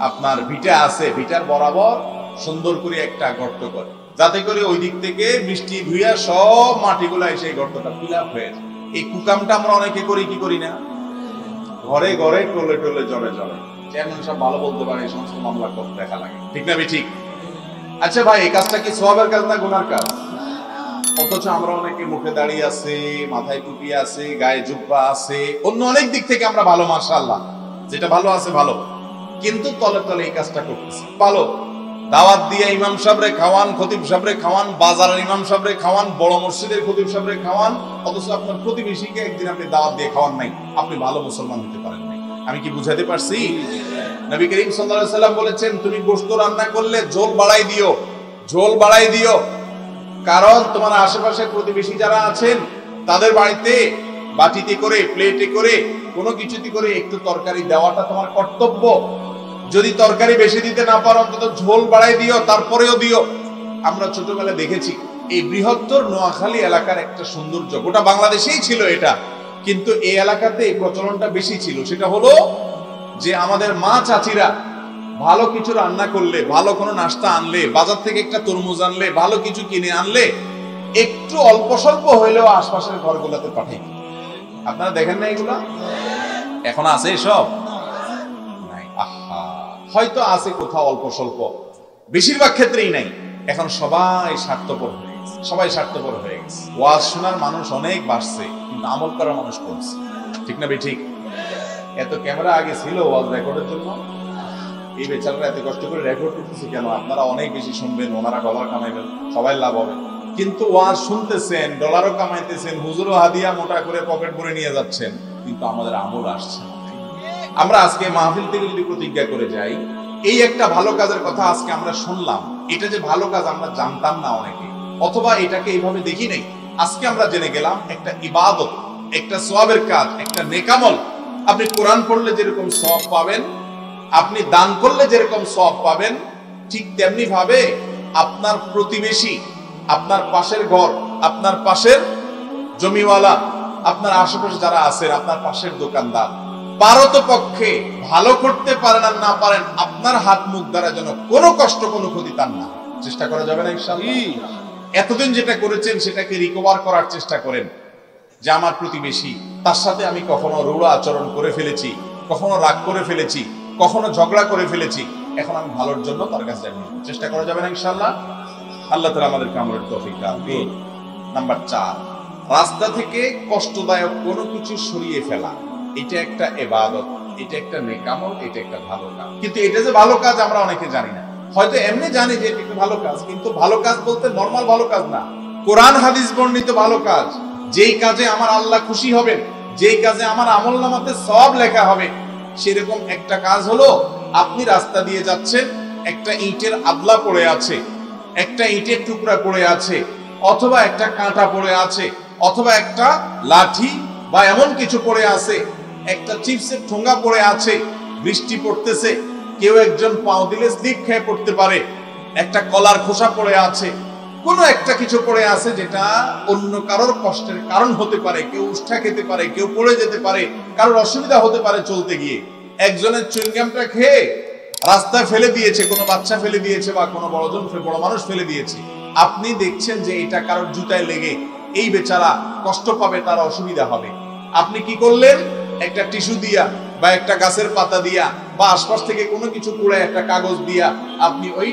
আপনার ভিটা আছে, ভিটার বরাবর সুন্দর করে একটা গর্ত করে, যাতে করে ওই দিক থেকে বৃষ্টি ধুইয়া সব মাটিগুলা এসে গর্তটা ফিল আপ হয়ে যায়। এই কুকামটা আমরা অনেকে করি, কি করি না? ঘরে ঘরে, টোলে টোলে, জলে জলে। চেয়ারম্যান সব ভালো বলতে পারে, এই সমস্ত মামলা করতে দেখা লাগে, ঠিক না ঠিক? আচ্ছা ভাই, এই কাজটা কি সওয়াবের কাজ না গুনার কাজ? অথচ আমরা অনেকে মুখে দাঁড়িয়ে আছে, মাথায় টুপি আছে, গায়ে জুব্বা আছে, অন্য অনেক দিক থেকে আমরা ভালো, মাশাআল্লাহ, যেটা ভালো আছে ভালো, কিন্তু তলে তলে এই কাজটা করতেছি। ভালো দাওয়াত দিয়ে ইমাম সাহেবরে খাওয়ান, খতিব সাহেবরে খাওয়ান, বাজারের ইমাম সাহেবরে খাওয়ান, বড় মসজিদের খতিব সাহেবরে খাওয়ান, অথচ আপনার প্রতিবেশীকে একদিন আপনি দাওয়াত দিয়ে খাওয়ান নাই, আপনি ভালো মুসলমান হতে পারেন নাই। আমি কি বুঝাতে পারছি? নবী করিম সাল্লাল্লাহু আলাইহি সাল্লাম বলেছেন, তুমি গোশত রান্না করলে ঝোল বাড়াই দিও, ঝোল বাড়াই দিও, কারণ তোমার আশেপাশে প্রতিবেশী যারা আছেন তাদের বাড়িতে বাটিতে করে, প্লেটে করে, কোনো কিছুতে করে একটু তরকারি দেওয়াটা তোমার কর্তব্য। যদি তরকারি বেশি দিতে না পারো, অন্তত ঝোল বাড়াই দিও, তারপরেও দিও। আমরা ছোটবেলায় দেখেছি এই বৃহত্তর নোয়াখালী এলাকার একটা সৌন্দর্য, গোটা বাংলাদেশেই ছিল এটা, কিন্তু এই এলাকাতে এই প্রচলনটা বেশি ছিল। সেটা হলো যে আমাদের মা চাচিরা ভালো কিছু রান্না করলে, ভালো কোনো নাস্তা আনলে, বাজার থেকে একটা তরমুজ আনলে, ভালো কিছু কিনে আনলে, একটু অল্প স্বল্প হইলেও আশপাশের ঘরগুলোতে পাঠাই। আপনারা দেখেন না এগুলা? এখন আছে এসব? নাই। আহা, হয়তো আছে কোথাও অল্প স্বল্প, বেশিরভাগ ক্ষেত্রেই নাই। এখন সবাই স্বার্থপর হয়ে গেছে, সবাই স্বার্থপর হয়ে গেছে। ওয়াজ শোনার মানুষ অনেক বাড়ছে, কিন্তু আমল করার মানুষ কমছে, ঠিক না বে ঠিক? এত ক্যামেরা আগে ছিল ওয়াজ রেকর্ডের জন্য, এই বেচারারা এত কষ্ট করে রেকর্ড করতেছে কেন? আপনারা অনেক বেশি শুনবেন, ওনারা ডলার কামাইবেন, সবাই লাভ হবে। কিন্তু ওয়াজ শুনতেছেন, ডলারও কামাইতেছেন, হুজুরও হাদিয়া মোটা করে পকেট ভরে নিয়ে যাচ্ছেন, কিন্তু আমাদের আমল আসছে না। আমরা আজকে মাহফিল থেকে যদি প্রতিজ্ঞা করে যাই, এই একটা ভালো কাজের কথা আজকে আমরা শুনলাম, এটা যে ভালো কাজ আমরা জানতাম না অনেকে, অথবা এটাকে এইভাবে দেখি নাই, আজকে আমরা জেনে গেলাম একটা ইবাদত, একটা সওয়াবের কাজ, একটা নেকামল। আপনি কোরআন পড়লে যেরকম সওয়াব পাবেন, আপনি দান করলে যেরকম সওয়াব পাবেন, ঠিক তেমনি ভাবে আপনার প্রতিবেশী, আপনার পাশের ঘর, আপনার পাশের জমিওয়ালা, আপনার আশেপাশে যারা আছেন, আপনার পাশের দোকানদার, পারতপক্ষে ভালো করতে পারেন আর না পারেন, আপনার হাত মুখ দ্বারা যেন কোনো কষ্ট, কোনো ক্ষতি তার না, চেষ্টা করা যাবে না ইনশাআল্লাহ? এতদিন যেটা করেছেন সেটাকে রিকভার করার চেষ্টা করেন, যে আমার প্রতিবেশী, তার সাথে আমি কখনো রূঢ় আচরণ করে ফেলেছি, কখনো রাগ করে ফেলেছি, কখনো ঝগড়া করে ফেলেছি, এখন আমি ভালোর জন্য তার কাছে যাবো, চেষ্টা করা যাবে না ইনশাআল্লাহ? আল্লাহ তাআলা আমাদেরকে আমলের তৌফিক দান করুন। নাম্বার 4, রাস্তা থেকে কষ্টদায়ক কোনো কিছু সরিয়ে ফেলা, এটা একটা ইবাদত, এটা একটা নেকামল, এটা একটা ভালো কাজ। কিন্তু এটা যে ভালো কাজ আমরা অনেকে জানি না, হয়তো এমনি জানি যে এটা একটা ভালো কাজ, কিন্তু ভালো কাজ বলতে নরমাল ভালো কাজ না, কোরআন হাদিস বর্ণিত ভালো কাজ, যেই কাজে আমার আল্লাহ খুশি হবেন, যেই কাজে আমার আমলনামাতে সওয়াব লেখা হবে, সেরকম একটা কাজ হলো আপনি রাস্তা দিয়ে যাচ্ছেন, একটা ইটের আদলা পড়ে আছে, একটা ইটের টুকরা পড়ে আছে, অথবা একটা কাঁটা পড়ে আছে, অথবা একটা লাঠি বা এমন কিছু পড়ে আছে, একটা চিপসের ঠোঙ্গা পড়ে আছে, বৃষ্টি পড়তেছে, কেউ একজন পাও দিলে স্লিপ খেয়ে পড়তে পারে, একটা কলার খোসা পড়ে আছে, কোনো একটা কিছু পড়ে আছে যেটা অন্য কারোর কষ্টের কারণ হতে পারে, কেউ উষ্ঠা খেতে পারে, কেউ পড়ে যেতে পারে, কারোর অসুবিধা হতে পারে চলতে গিয়ে। একজনের চুইংগামটা খেয়ে রাস্তায় ফেলে দিয়েছে, কোনো বাচ্চা ফেলে দিয়েছে, বা কোনো বড় মানুষ ফেলে দিয়েছে, আপনি দেখছেন যে এটা কারোর জুতায় লেগে এই বেচারা কষ্ট পাবে, তার অসুবিধা হবে। আপনি কি করলেন? একটা টিস্যু দিয়া বা একটা গাছের পাতা দিয়া বা আশপাশ থেকে কোনো কিছু কুড়ে একটা কাগজ দিয়া আপনি ওই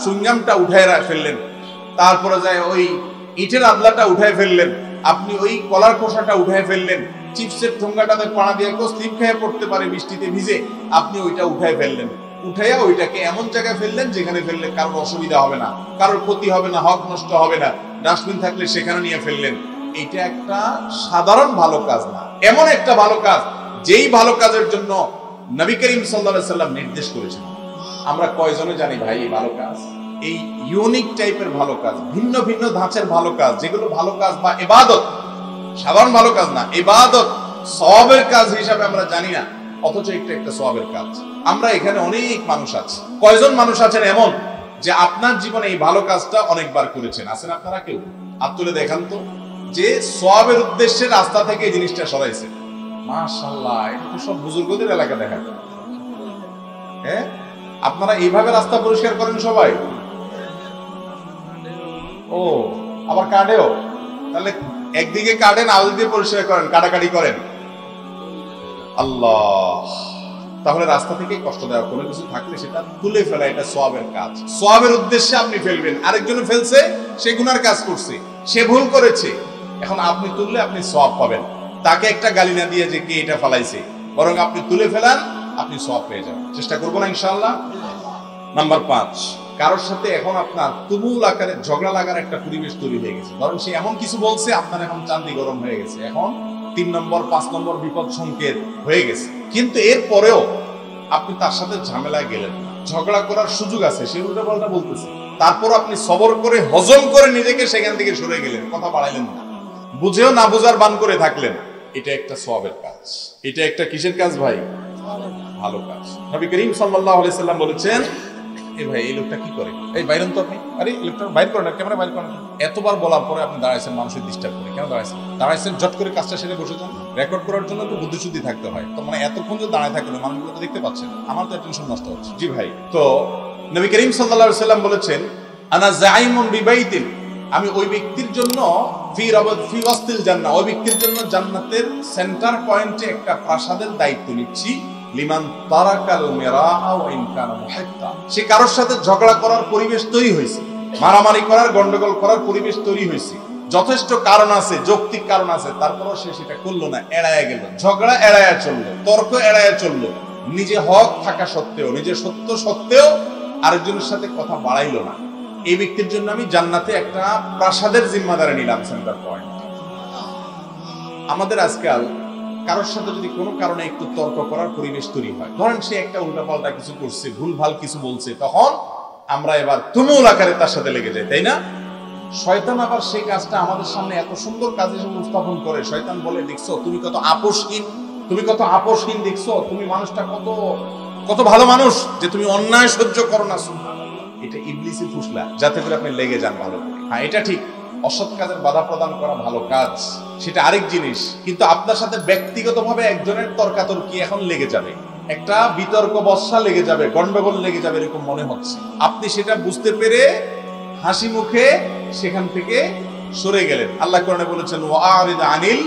চুইংগামটা উঠায় ফেললেন, তারপরে যায় ওই ইটের আদলাটা উঠায় ফেললেন, আপনি ওই কলার খোসাটা উঠায় ফেললেন, চিপসের ঠোঙ্গাটাতে পাড়া দিয়ে কেউ স্লিপ খেয়ে পড়তে পারে বৃষ্টিতে ভিজে, আপনি ওইটা উঠায় ফেললেন, উঠাইয়া ওইটাকে এমন জায়গায় ফেললেন যেখানে ফেললে কারোর অসুবিধা হবে না, কারোর ক্ষতি হবে না, হক নষ্ট হবে না, ডাস্টবিন থাকলে সেখানে নিয়ে ফেললেন। এটা একটা সাধারণ ভালো কাজ না, এমন একটা ভালো কাজ যেই ভালো কাজের জন্য নবী করিম সাল্লাল্লাহু আলাইহি সাল্লাম নির্দেশ করেছেন। আমরা কয়জনে জানি ভাই এই ভালো কাজ, এই ইউনিক টাইপের ভালো কাজ, ভিন্ন ভিন্ন ধাঁচের ভালো কাজ, যেগুলো ভালো কাজ বা ইবাদত, সাধারণ ভালো কাজ না, ইবাদত সওয়াবের কাজ হিসাবে আমরা জানি না, অথচ এটা একটা সওয়াবের কাজ। আমরা এখানে অনেক মানুষ আছে, কয়জন মানুষ আছেন এমন যে আপনার জীবনে এই ভালো কাজটা অনেকবার করেছেন? আছেন আপনারা কেউ? হাত তুলে দেখান তো, যে সওয়াবের উদ্দেশ্যে রাস্তা থেকে এই জিনিসটা সরাইছে। মাশাআল্লাহ, এটা তো সব বুজুর্গদের এলাকা দেখা যায়। হ্যাঁ, আপনারা এইভাবে রাস্তা পরিষ্কার করেন সবাই? ও, আবার কাটেও? তাহলে একদিকে কাটেন, আরেকদিকে পরিষ্কার করেন, কাটাকাটি করেন। আল্লাহ, তাহলে রাস্তা থেকে কষ্ট দেওয়া কোনো কিছু থাকলে সেটা তুলে ফেলা, এটা সওয়াবের কাজ। সওয়াবের উদ্দেশ্যে আপনি ফেলবেন, আরেকজন ফেলছে, সে গুনার কাজ করছে, সে ভুল করেছে, এখন আপনি তুললে আপনি সওয়াব পাবেন। তাকে একটা গালি না দিয়ে যে কে এটা ফেলাইছে, বরং আপনি তুলে ফেলান, আপনি সওয়াব পেয়ে যাবেন। চেষ্টা করবো না ইনশাআল্লাহ? নাম্বার 5, কারোর সাথে এখন আপনার তুমুল আকারে ঝগড়া লাগার একটা পরিবেশ তৈরি হয়ে গেছে। ধরেন সে এমন কিছু বলছে, আপনার এখন চান্দি গরম হয়ে গেছে, এখন 3 নম্বর 5 নম্বর বিপদ সংকেত হয়ে গেছে। কিন্তু এর পরেও আপনি তার সাথে ঝামেলায় গেলেন না, ঝগড়া করার সুযোগ আছে, সে উল্টাপাল্টা বলতেছে, তারপর আপনি সবর করে হজম করে নিজেকে সেখান থেকে সরে গেলেন, কথা বাড়াইলেন না, বুঝেও না বুঝার বান করে থাকলেন। এটা একটা সওয়াবের কাজ। এটা একটা কিসের কাজ ভাই? ভালো কাজ। নবী করিম সাল্লাল্লাহু আলাইহি সাল্লাম বলেছেন, এই ভাই এই লোকটা কি করে, এই বাইরেন তো আপনি, আরে এই লোকটা বাইর করেন না, ক্যামেরা বাইর করেন। এতবার বলার পরে আপনি দাঁড়াইছেন, মানুষের ডিস্টার্ব করে কেন দাঁড়াইছেন? দাঁড়াইছেন জট করে কাজটা সেরে বসে যান। রেকর্ড করার জন্য তো বুদ্ধিশুদ্ধি থাকতে হয়, তো মানে এতক্ষণ যে দাঁড়ায় থাকলে মানুষগুলো তো দেখতে পাচ্ছেন, আমার তো টেনশন নষ্ট হচ্ছে। জি ভাই, তো নবী করিম সাল্লাল্লাহু আলাইহি সাল্লাম বলেছেন, আনা যাইমুন বিবাইতিন, আমি ওই ব্যক্তির জন্য ফি ওয়াসতিল জান্নাহ, ওই ব্যক্তির জন্য জান্নাতের সেন্টার পয়েন্টে একটা প্রাসাদের দায়িত্ব নিচ্ছি। লিমান তারাকাল মিরাআ ওয়া ইন কানা মুহিত্তা, সে কারোর সাথে ঝগড়া করার পরিবেশ তৈরি হয়েছে, মারামারি করার, গন্ডগোল করার পরিবেশ তৈরি হয়েছে, যথেষ্ট কারণ আছে, যৌক্তিক কারণ আছে, তারপরও সে সেটা করলো না, এড়ায়া গেল, ঝগড়া এড়ায়া চললো, তর্ক এড়ায়া চললো, নিজে হক থাকা সত্ত্বেও, নিজে সত্য সত্ত্বেও আরেকজনের সাথে কথা বাড়াইলো না, এই ব্যক্তির জন্য আমি জান্নাতে একটা প্রাসাদের জিম্মাদারি নিলাম, সেন্টার পয়েন্ট। আমাদের আজকাল কারোর সাথে যদি কোনো কারণে একটু তর্ক করার পরিবেশ তৈরি হয়, ধরেন সে একটা উল্টাপাল্টা কিছু করছে, ভুলভাল কিছু বলছে, তখন আমরা এবার তুমুল আকারে তার সাথে লেগে যাই, তাই না? শয়তান আবার সেই কাজটা আমাদের সামনে এত সুন্দর কাজ হিসেবে উপস্থাপন করে। শয়তান বলে, দেখছো তুমি কত আপোষহীন, তুমি কত আপোষহীন, দেখছো তুমি মানুষটা কত কত ভালো মানুষ যে তুমি অন্যায় সহ্য করো না। এটা ইবলিসি ফুসলা, যাতে করে আপনি লেগে যান ভালো করে। হ্যাঁ, এটা ঠিক, অসৎ কাজের বাধা প্রদান করা ভালো কাজ, সেটা আরেক জিনিস, কিন্তু আপনার সাথে ব্যক্তিগতভাবে একজনের তর্কাতর্কি এখন লেগে যাবে, একটা বিতর্ক বর্ষা লেগে যাবে, গন্ডগোল লেগে যাবে, এরকম মনে হচ্ছে, আপনি সেটা বুঝতে পেরে হাসি মুখে সেখান থেকে সরে গেলেন। আল্লাহ কোরআনে বলেছেন, ওয়ারিদ আনিল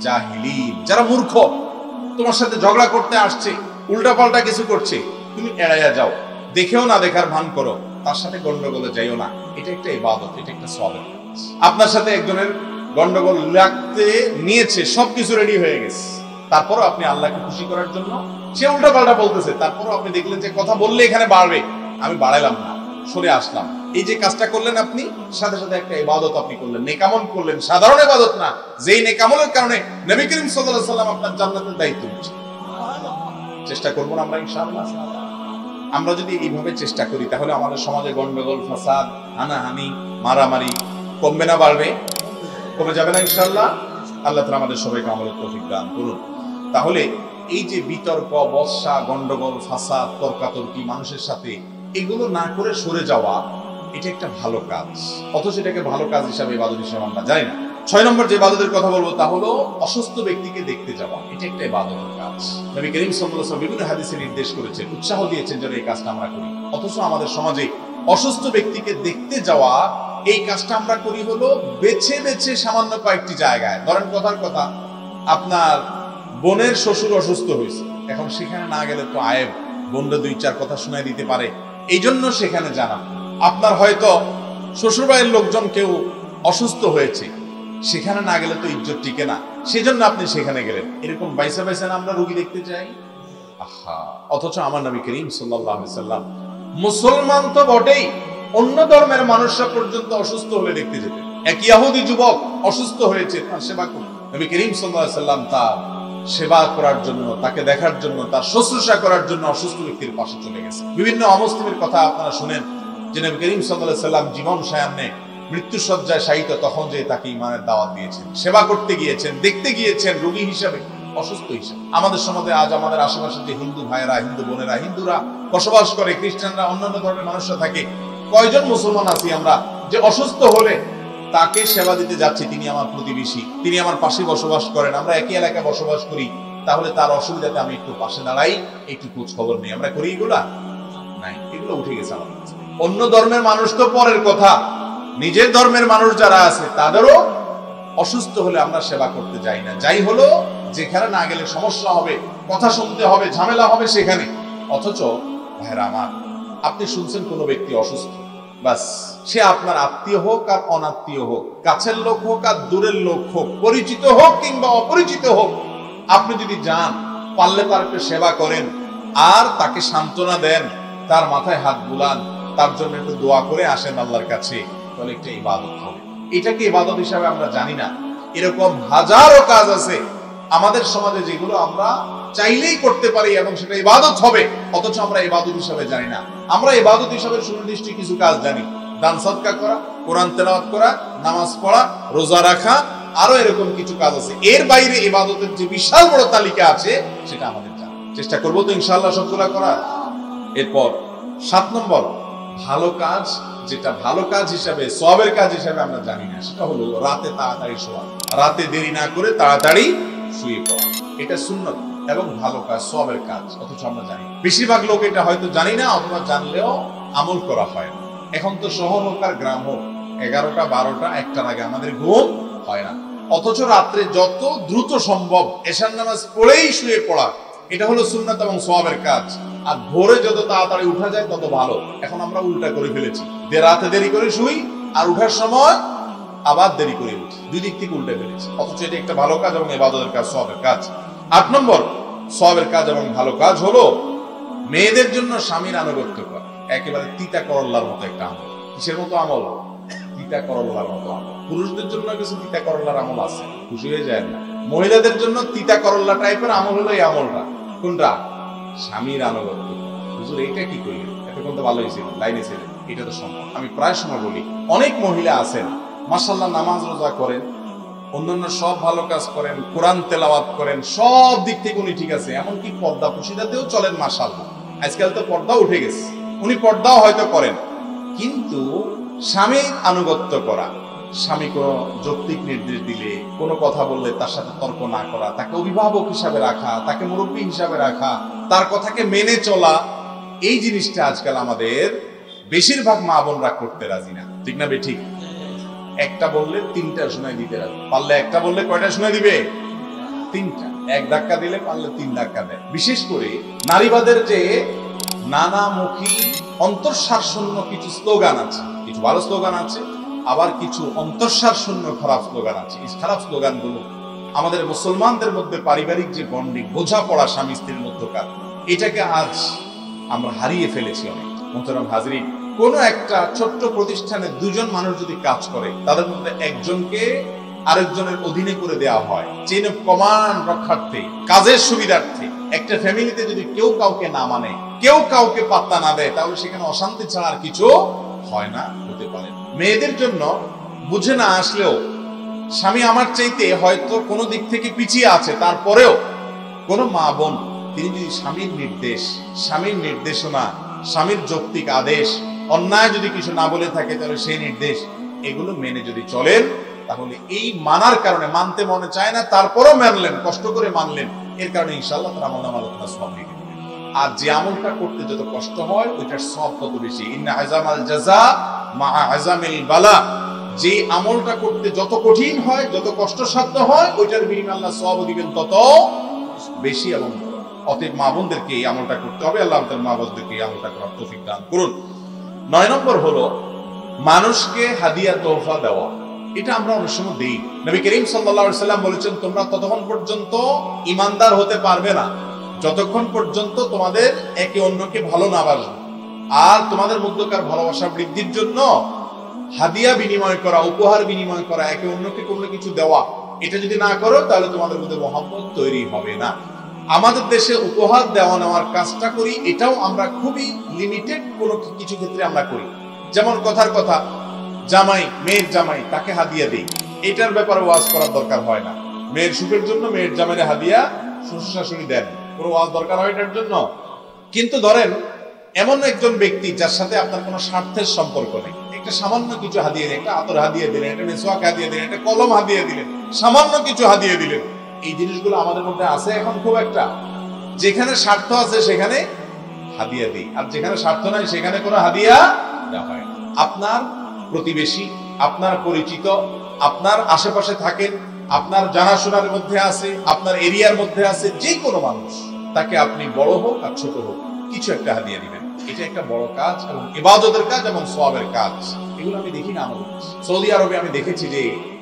জাহিলিন, যারা মূর্খ তোমার সাথে ঝগড়া করতে আসছে, উল্টাপাল্টা কিছু করছে, তুমি এড়াইয়া যাও, দেখেও না দেখার ভান করো, তার সাথে গন্ডগোলে যাইও না। এটা একটা ইবাদত, এটা একটা সওয়াব। আপনার সাথে একজনের গন্ডগোল লাগতে নিয়েছে, সবকিছু রেডি হয়ে গেছে, তারপরও আপনি আল্লাহকে খুশি করার জন্য, সে উল্টাপাল্টা বলতেছে, তারপরও আপনি দেখলেন যে কথা বললে এখানে বাড়বে, আমি বাড়াইলাম না, সরে আসলাম, এই যে কাজটা করলেন আপনি, সাথে সাথে একটা ইবাদত আপনি করলেন, নেকামল করলেন, সাধারণ ইবাদত না, যেই নেকামলের কারণে নবী করিম সাল্লাল্লাহু আলাইহি সাল্লাম আপনার জান্নাতের দায়িত্ব নিচ্ছেন। চেষ্টা করবো না আমরা ইনশাআল্লাহ? আমরা যদি এইভাবে চেষ্টা করি, তাহলে আমাদের সমাজে গন্ডগোল, ফাসাদ, হানাহানি, মারামারি কমবে না, বাড়বে? কমে যাবে না ইনশাআল্লাহ? আল্লাহ তাআলা আমাদের সবাইকে আমলের তৌফিক দান করুন। তাহলে এই যে বিতর্ক, বর্ষা, গন্ডগোল, ফাসাদ, তর্কাতর্কি মানুষের সাথে, এগুলো না করে সরে যাওয়া, এটা একটা ভালো কাজ, অথচ এটাকে ভালো কাজ হিসাবে, ইবাদত হিসাবে আমরা জানি না। 6 নম্বর যে ইবাদতের কথা বলবো তা হলো অসুস্থ ব্যক্তিকে দেখতে যাওয়া, এটা একটা ইবাদতের কাজ। নবী করিম সাল্লাল্লাহু আলাইহি ওয়াসাল্লাম বিভিন্ন হাদিসে নির্দেশ করেছেন, উৎসাহ দিয়েছেন যেন এই কাজটা আমরা করি, অথচ আমাদের সমাজে অসুস্থ ব্যক্তিকে দেখতে যাওয়া, এই কাজটা আমরা করি হলো বেছে বেছে সামান্য কয়েকটি জায়গায়। ধরেন কথার কথা, আপনার বোনের শ্বশুর অসুস্থ হয়েছে, এখন সেখানে না গেলে তো আয়েব, বোনরা 2-4 কথা শোনায় দিতে পারে, এই জন্য সেখানে জানা। আপনার হয়তো শ্বশুর বাড়ির লোকজন কেউ অসুস্থ হয়েছে, সেখানে না গেলে তো ইজ্জত টিকে না, সেজন্য আপনি সেখানে গেলেন। এরকম বাইসা বাইসা আমরা রোগী দেখতে চাই, আহা! অথচ আমার নবী করিম সাল্লাল্লাহু আলাইহি সাল্লাম মুসলমান তো বটেই, অন্য ধর্মের মানুষরা পর্যন্ত অসুস্থ হলে দেখতে যেতেন। এক ইহুদি যুবক অসুস্থ হয়েছে, তার সেবা করতে নবী করিম সাল্লাল্লাহু আলাইহি ওয়াসাল্লাম তার সেবা করার জন্য, তাকে দেখার জন্য, তার শুশ্রূষা করার জন্য অসুস্থ ব্যক্তির পাশে চলে গেছে। বিভিন্ন অমুসলিমের কথা আপনারা শুনেন যে নবী করিম সাল্লাল্লাহু আলাইহি ওয়াসাল্লাম জীবন সায়ান্নে মৃত্যুসজ্জায় শায়িত তখন যে তাকে ঈমানের দাওয়াত দিয়েছেন, সেবা করতে গিয়েছেন, দেখতে গিয়েছেন রোগী হিসাবে, অসুস্থ হিসাবে। আমাদের সমাজে আজ আমাদের আশেপাশে যে হিন্দু ভাইয়েরা, হিন্দু বোনেরা, হিন্দুরা বসবাস করে, খ্রিস্টানরা, অন্যান্য ধর্মের মানুষরা থাকে, কয়জন মুসলমান আছি আমরা যে অসুস্থ হলে তাকে সেবা দিতে যাচ্ছি? তিনি আমার প্রতিবেশী, তিনি আমার পাশে বসবাস করেন, আমরা একই এলাকায় বসবাস করি, তাহলে তার অসুবিধাতে আমি একটু পাশে দাঁড়াই, একটু খোঁজ খবর নেই। আমরা করি এগুলা? নাই, এগুলো উঠে গেছে আমার কাছে। অন্য ধর্মের মানুষ তো পরের কথা, নিজের ধর্মের মানুষ যারা আছে তাদেরও অসুস্থ হলে আমরা সেবা করতে যাই না। যাই হলো যেখানে না গেলে সমস্যা হবে, কথা শুনতে হবে, ঝামেলা হবে সেখানে। অথচ ভাইরা আমার, আপনি শুনছেন কোনো ব্যক্তি অসুস্থ, বাস সে আপনার আত্মীয় হোক আর অনাত্মীয় হোক, কাছের লোক হোক আর দূরের লোক হোক, পরিচিত হোক কিংবা অপরিচিত হোক, আপনি যদি যান, পারলে তার একটু সেবা করেন আর তাকে সান্ত্বনা দেন, তার মাথায় হাত বুলান, তার জন্য একটু দোয়া করে আসেন আল্লাহর কাছে, তাহলে একটা ইবাদত হবে। এটাকে ইবাদত হিসাবে আমরা জানি না। এরকম হাজারো কাজ আছে আমাদের সমাজে যেগুলো আমরা চাইলেই করতে পারি এবং সেটা ইবাদত হবে, অথচ আমরা ইবাদত হিসাবে জানি না। আমরা ইবাদত হিসাবে সুনির্দিষ্ট কিছু কাজ জানি, দান সদকা করা, কোরআন তেলাওয়াত করা, নামাজ পড়া, রোজা রাখা, আরো এরকম কিছু কাজ আছে। এর বাইরে ইবাদতের যে বিশাল বড় তালিকা আছে সেটা আমাদের জানা। চেষ্টা করবো তো ইনশাআল্লাহ সবগুলা করা। এরপর 7 নম্বর ভালো কাজ, যেটা ভালো কাজ হিসাবে, সওয়াবের কাজ হিসাবে আমরা জানি না, সেটা হলো রাতে তাড়াতাড়ি শোয়া, রাতে দেরি না করে তাড়াতাড়ি শুয়ে পড়া। এটা সুন্নাত এবং ভালো কাজ, সওয়াবের কাজ, অথচ আমরা জানি না। বেশিরভাগ লোক এটা হয়তো জানি না, অথবা জানলেও আমল করা হয় না। এখন তো শহর হোক আর গ্রাম হোক, 11টা 12টা 1টার আগে আমাদের ঘুম হয় না, অথচ রাত্রে যত দ্রুত সম্ভব এশার নামাজ পড়েই শুয়ে পড়া, এটা হলো সুন্নাত এবং সওয়াবের কাজ। আর ভোরে যত তাড়াতাড়ি উঠা যায় তত ভালো। এখন আমরা উল্টা করে ফেলেছি, রাতে দেরি করে শুই আর উঠার সময় আবার দেরি করে উঠি, দুই দিক থেকে উল্টে ফেলেছি। অথচ এটা একটা ভালো কাজ এবং ইবাদতের কাজ, সওয়াবের কাজ। 8 নম্বর সওয়াবের কাজ এবং ভালো কাজ হলো মেয়েদের জন্য স্বামীর আনুগত্য করা। একেবারে তিতা করল্লার মতো একটা আমল। কিসের মতো আমল? তিতা করল্লার মতো আমল। পুরুষদের জন্য কিছু তিতা করল্লার আমল আছে, খুশি হয়ে যায় না। মহিলাদের জন্য তিতা করল্লা টাইপের আমল হলো এই আমলটা। কোনটা? স্বামীর আনুগত্য। হুজুর এইটা কি করলেন? এতক্ষণ তো ভালোই ছিল, লাইনে ছিলেন, এটা তো সম্ভব। আমি প্রায় সময় বলি, অনেক মহিলা আছেন মাশাআল্লাহ নামাজ রোজা করেন, অন্যান্য সব ভালো কাজ করেন, কোরআন তেলাওয়াত করেন, সব দিক থেকে উনি ঠিক আছে, এমনকি পর্দা পুশিদাতেও চলেন মাশাআল্লাহ। আজকাল তো পর্দা উঠে গেছে, উনি পর্দাও হয়তো করেন, কিন্তু স্বামীর আনুগত্য করা, স্বামী কোনো যৌক্তিক নির্দেশ দিলে, কোনো কথা বললে তার সাথে তর্ক না করা, তাকে অভিভাবক হিসাবে রাখা, তাকে মুরব্বী হিসাবে রাখা, তার কথাকে মেনে চলা, এই জিনিসটা আজকাল আমাদের বেশিরভাগ মা বোনরা করতে রাজি না। ঠিক না ঠিক? একটা বললে 3টা শোনায় দিতে রাজি, পারলে একটা বললে কয়টা শোনায় দিবে? 3টা। এক ধাক্কা দিলে পারলে 3 ধাক্কা দেয়। বিশেষ করে নারীবাদের যে নানামুখী অন্তঃসার শূন্য কিছু স্লোগান আছে, কিছু ভালো স্লোগান আছে, আবার কিছু অন্তঃসার শূন্য খারাপ স্লোগান আছে। এই খারাপ স্লোগানগুলো আমাদের মুসলমানদের মধ্যে পারিবারিক যে বন্ডিং, বোঝাপড়া স্বামী স্ত্রীর মধ্যকার, এটাকে আজ আমরা হারিয়ে ফেলেছি অনেক। মোহতারাম হাজরিন, কোন একটা ছোট্ট প্রতিষ্ঠানে 2জন মানুষ যদি কাজ করে, তাদের মধ্যে একজনকে আরেকজনের অধীনে করে দেওয়া হয় চেইন অফ কমান্ড রক্ষার্থে, কাজের সুবিধার্থে। একটা ফ্যামিলিতে যদি কেউ কাউকে না মানে, কেউ কাউকে পাত্তা না দেয়, তাহলে সেখানে অশান্তি ছাড়া আর কিছু হয় না, হতে পারে। মেয়েদের জন্য বুঝে না আসলেও, স্বামী আমার চাইতে হয়তো কোনো দিক থেকে পিছিয়ে আছে, তারপরেও কোনো মা বোন তিনি যদি স্বামীর নির্দেশ, স্বামীর নির্দেশনা, স্বামীর যৌক্তিক আদেশ, অন্যায় যদি কিছু না বলে থাকে, তাহলে সেই নির্দেশ এগুলো মেনে যদি চলেন, তাহলে এই মানার কারণে, মানতে মনে চায় না তারপরও মানলেন, কষ্ট করে মানলেন, এর কারণে ইনশাআল্লাহ তার আমল নামায় আল্লাহ সওয়াব লিখে দিবেন। আর যে আমলটা করতে যত কষ্ট হয়, ওইটার সওয়াব তত বেশি। ইন্না আযামাল জাযা মা আযামিল বালা। যে আমলটা করতে যত কঠিন হয়, যত কষ্টসাধ্য হয়, ওইটার বিনিময়ে আল্লাহ সওয়াব দিবেন তত বেশি এবং অতএব মা বোনদেরকে এই আমলটা করতে হবে। আল্লাহ আমাদের মা বোনদেরকে এই আমলটা করার তৌফিক দান করুন। 9 নম্বর হলো মানুষকে হাদিয়া তোহফা দেওয়া। এটা আমরা অনেক সময় দেই। নবী করিম সাল্লাল্লাহু আলাইহি সাল্লাম বলেছেন, তোমরা ততক্ষণ পর্যন্ত ঈমানদার হতে পারবে না যতক্ষণ পর্যন্ত তোমাদের একে অন্যকে ভালো না বাসবে। আর তোমাদের মধ্যকার ভালোবাসা বৃদ্ধির জন্য হাদিয়া বিনিময় করা, উপহার বিনিময় করা, একে অন্যকে কোনো কিছু দেওয়া, এটা যদি না করো তাহলে তোমাদের মধ্যে মহব্বত তৈরি হবে না। আমাদের দেশে উপহার দেওয়া নেওয়ার কাজটা করি, এটাও আমরা খুবই লিমিটেড কোনো কিছু ক্ষেত্রে আমরা করি। যেমন কথার কথা, জামাই, মেয়ের জামাই, তাকে হাদিয়া দেই, এটার ব্যাপারে ওয়াজ করার দরকার হয় না। মেয়ের সুখের জন্য মেয়ের জামাইয়ের হাদিয়া শ্বশুর শাশুড়ি দেন, কোনো ওয়াজ দরকার হয় এটার জন্য। কিন্তু ধরেন এমন একজন ব্যক্তি যার সাথে আপনার কোনো স্বার্থের সম্পর্ক নেই, একটা সামান্য কিছু হাদিয়ে দিলেন, একটা আতর হাদিয়ে দিলেন, একটা মেসওয়াক হাদিয়ে দিলেন, একটা কলম হাদিয়ে দিলেন, সামান্য কিছু হাদিয়ে দিলেন, এই জিনিসগুলো আমাদের মধ্যে আছে এখন খুব একটা। যেখানে স্বার্থ আছে সেখানে হাদিয়া দিই, আর যেখানে স্বার্থ নাই সেখানে কোনো হাদিয়া দেওয়া হয় না। আপনার প্রতিবেশী, আপনার পরিচিত, আপনার আশেপাশে থাকেন, আপনার জানাশোনার মধ্যে আছে, আপনার এরিয়ার মধ্যে আছে, যে কোনো মানুষ, তাকে আপনি বড় হোক আর ছোট হোক কিছু একটা হাদিয়া দিবেন। এটা একটা বড় কাজ এবং ইবাদতের কাজ এবং সওয়াবের কাজ। এগুলো আমি দেখি না আমাদের সৌদি আরবে। আমি দেখেছি যে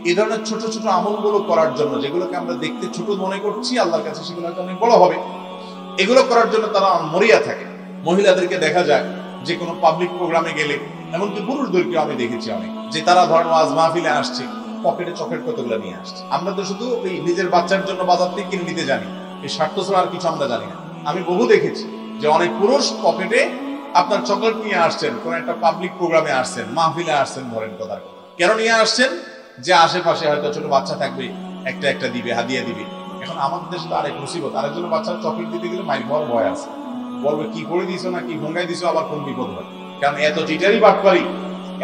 এই ধরনের ছোট ছোট আমলগুলো করার জন্য, যেগুলোকে আমরা দেখতে ছোট মনে করছি, আল্লাহর কাছে সেগুলো অনেক বড় হবে। এগুলো করার জন্য তারা মরিয়া থাকে। মহিলাদেরকে দেখা যায় যে কোনো পাবলিক প্রোগ্রামে গেলে, এমনকি পুরুষদেরকে আমি দেখেছি অনেক, যে তারা ধরেন ওয়াজ মাহফিলে আসছে, পকেটে চকলেট কতগুলো নিয়ে আসছে। আমরা তো শুধু ওই নিজের বাচ্চার জন্য বাজার থেকে কিনে নিতে জানি, এই স্বার্থ ছাড়া আর কিছু আমরা জানি না। আমি বহু দেখেছি যে অনেক পুরুষ পকেটে আপনার চকলেট নিয়ে আসছেন, কোন একটা পাবলিক প্রোগ্রামে আসছেন, মাহফিলে আসছেন, ধরেন কথার কথা, কেন নিয়ে আসছেন? যে আশেপাশে হয়তো ছোট বাচ্চা থাকবে, একটা একটা দিবে, হাদিয়া দিবে। এখন আমাদের দেশে তো আরেক মুসিবত, আরেকজন বাচ্চার চকলেট দিতে গেলে মাইক হওয়ার ভয় আছে, বলবে কি করে দিছো না কি ভঙ্গাই দিছো, আবার কোন বিপদ হয়। কারণ এত চিটারি বাটপারি,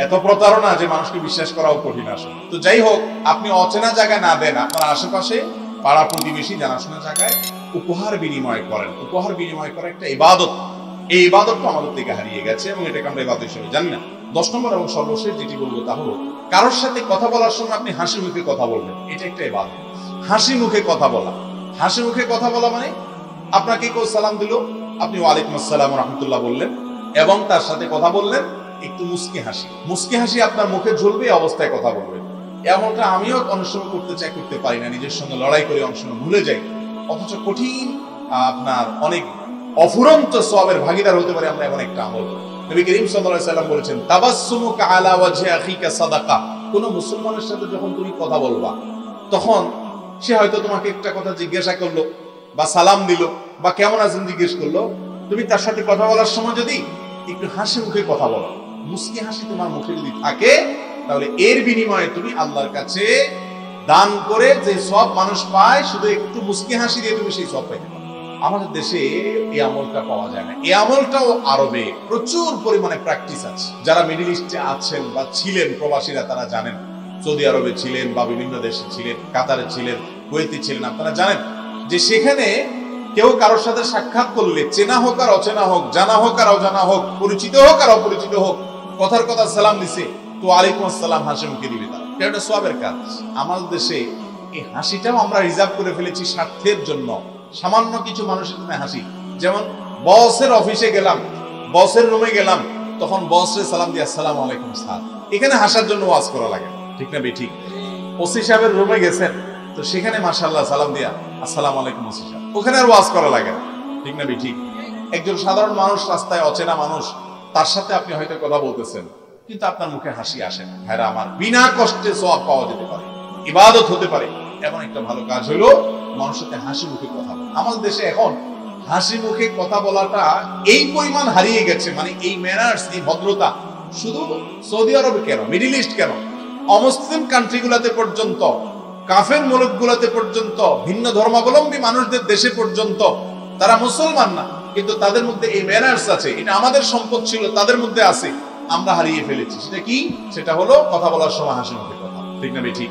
এত প্রতারণা যে মানুষকে বিশ্বাস করাও কঠিন আসে। তো যাই হোক, আপনি অচেনা জায়গায় না দেন, আপনার আশেপাশে পাড়া প্রতিবেশী জানাশোনা জায়গায় উপহার বিনিময় করেন। উপহার বিনিময় করা একটা ইবাদত। এই ইবাদতটা আমাদের থেকে হারিয়ে গেছে এবং এটাকে আমরা ইবাদত হিসেবে জানি না। 10 নম্বর এবং সর্বশেষ যেটি বলবো তা হলো, কারোর সাথে কথা বলার সময় আপনি হাসি মুখে কথা বলবেন, এটা একটা ইবাদত। হাসি মুখে কথা বলা, হাসি মুখে কথা বলা মানে আপনাকে কেউ সালাম দিল, আপনি ওয়ালাইকুম আসসালাম ওয়া রাহমাতুল্লাহ বললেন এবং তার সাথে কথা বললেন একটু মুস্কি হাসি। মুস্কি হাসি আপনার মুখে ঝুলবে, এই অবস্থায় কথা বলবেন। এমনটা আমিও অনেক সময় করতে চাই, করতে পারি না, নিজের সঙ্গে লড়াই করে অনেক সময় ভুলে যাই। অথচ কঠিন আপনার অনেক অফুরন্ত সওয়াবের ভাগীদার হতে পারে আমরা এমন একটা আমল। নবী করিম সাল্লাল্লাহু আলাইহি ওয়াসাল্লাম বলেছেন, তাবাসসুমুকা আলা ওয়াজহি আখিকা সাদাকা। কোন মুসলমানের সাথে যখন তুমি কথা বলবা, তখন সে হয়তো তোমাকে একটা কথা জিজ্ঞাসা করলো বা সালাম দিল বা কেমন আছেন জিজ্ঞেস করলো, তুমি তার সাথে কথা বলার সময় যদি একটু হাসি মুখে কথা বলো, মুস্কি হাসি তোমার মুখে যদি থাকে, তাহলে এর বিনিময়ে তুমি আল্লাহর কাছে দান করে যে সব মানুষ পায়, শুধু একটু মুস্কি হাসি দিয়ে তুমি সেই সব পাইতে পারো। আমাদের দেশে এই আমলটা পাওয়া যায় না। এই আমলটাও আরবে প্রচুর পরিমাণে প্র্যাকটিস আছে। যারা মিডল ইস্টে আছেন বা ছিলেন প্রবাসীরা, তারা জানেন। সৌদি আরবে ছিলেন বা বিভিন্ন দেশে ছিলেন, কাতারে ছিলেন, কুয়েতে ছিলেন, আপনারা জানেন যে সেখানে কেউ কারোর সাথে সাক্ষাৎ করলে, চেনা হোক আর অচেনা হোক, জানা হোক আর অজানা হোক, পরিচিত হোক আর অপরিচিত হোক, কথার কথা সালাম দিছে তো ওয়ালাইকুম আসসালাম হাসি মুখে দিবে তারা। এটা সওয়াবের কাজ। আমাদের দেশে এই হাসিটাও আমরা রিজার্ভ করে ফেলেছি স্বার্থের জন্য। সামান্য কিছু মানুষের জন্য হাসি, যেমন বসের অফিসে গেলাম, বসের রুমে গেলাম, তখন বসরে সালাম দিয়ে আসসালামু আলাইকুম স্যার, এখানে হাসার জন্য ওয়াজ করা লাগে, ঠিক না ঠিক? ওসি সাহেবের রুমে গেছেন, তো সেখানে মাশাআল্লাহ সালাম দিয়া আসসালামু আলাইকুম ওসি সাহেব, ওখানে আর ওয়াজ করা লাগে না, ঠিক না ঠিক? একজন সাধারণ মানুষ, রাস্তায় অচেনা মানুষ, তার সাথে আপনি হয়তো কথা বলতেছেন, কিন্তু আপনার মুখে হাসি আসে না। ভাইরা আমার, বিনা কষ্টে সওয়াব পাওয়া যেতে পারে, ইবাদত হতে পারে, এমন একটা ভালো কাজ হলো মানুষের সাথে হাসি মুখে কথা বলা। আমাদের দেশে এখন হাসি মুখে কথা বলাটা এই পরিমাণ হারিয়ে গেছে, মানে এই ম্যানার্স, এই ভদ্রতা শুধু সৌদি আরবে কেন, মিডল ইস্ট কেন, অমুসলিম কান্ট্রিগুলোতে পর্যন্ত, কাফের মুলুকগুলোতে পর্যন্ত, ভিন্ন ধর্মাবলম্বী মানুষদের দেশে পর্যন্ত, তারা মুসলমান না কিন্তু তাদের মধ্যে এই ম্যানার্স আছে। এটা আমাদের সম্পদ ছিল, তাদের মধ্যে আছে, আমরা হারিয়ে ফেলেছি। সেটা কি? সেটা হলো কথা বলার সময় হাসি মুখে কথা, ঠিক না ঠিক?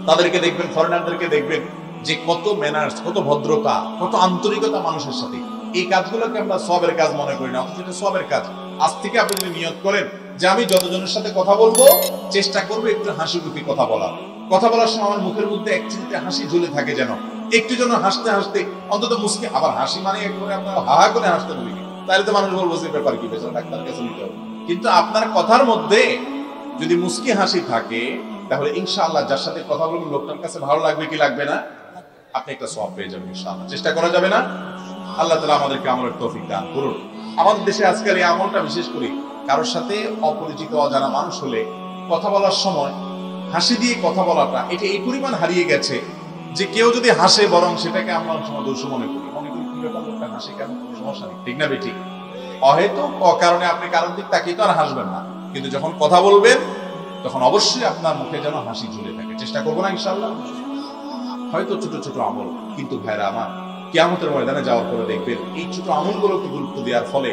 তাদেরকে দেখবেন, ফরেনারদেরকে দেখবেন যে কত ম্যানার্স, কত ভদ্রতা, কত আন্তরিকতা মানুষের সাথে। এই কাজগুলোকে আমরা সওয়াবের কাজ মনে করি না, অথচ এটা সওয়াবের কাজ। আজ থেকে আপনি যদি নিয়ত করেন যে আমি যতজনের সাথে কথা বলবো চেষ্টা করবো একটু হাসি মুখে কথা বলার, কথা বলার সময় আমার মুখের মধ্যে এক চিন্তে হাসি ঝুলে থাকে, যেন একটু যেন হাসতে হাসতে অন্তত মুস্কি, আবার হাসি মানে একবারে আপনার হাহা করে হাসতে বলি, তাহলে তো মানুষ বলবো যে ব্যাপার কি, বেচারা ডাক্তার কাছে নিতে হবে। কিন্তু আপনার কথার মধ্যে যদি মুস্কি হাসি থাকে, তাহলে ইনশাআল্লাহ যার সাথে কথা বলবেন লোকটার কাছে ভালো লাগবে কি লাগবে না? আপনি একটা সওয়াব পেয়ে যাবেন ইনশাআল্লাহ। চেষ্টা করা যাবে না? আল্লাহ তাআলা আমাদেরকে আমলের তৌফিক দান করুন। আমাদের দেশে আজকাল এই আমলটা বিশেষ করে কারোর সাথে অপরিচিত অজানা মানুষ হলে কথা বলার সময় হাসি দিয়ে কথা বলাটা এটা এই পরিমাণ হারিয়ে গেছে যে কেউ যদি হাসে বরং সেটাকে আমরা অনেক সময় দোষ মনে করি কি ব্যাপার লোকটা হাসে কেন, কোনো সমস্যা নেই, ঠিক না বেটি? অহেতুক অকারণে আপনি কারোর দিক তাকিয়ে তো আর হাসবেন না, কিন্তু যখন কথা বলবেন তখন অবশ্যই আপনার মুখে যেন হাসি ঝুলে থাকে। চেষ্টা করবো না ইনশাআল্লাহ? হয়তো ছোট ছোট আমল, কিন্তু ভাইরা আমার কিয়ামতের ময়দানে যাওয়ার পরে দেখবেন এই ছোট আমলগুলোকে গুরুত্ব দেওয়ার ফলে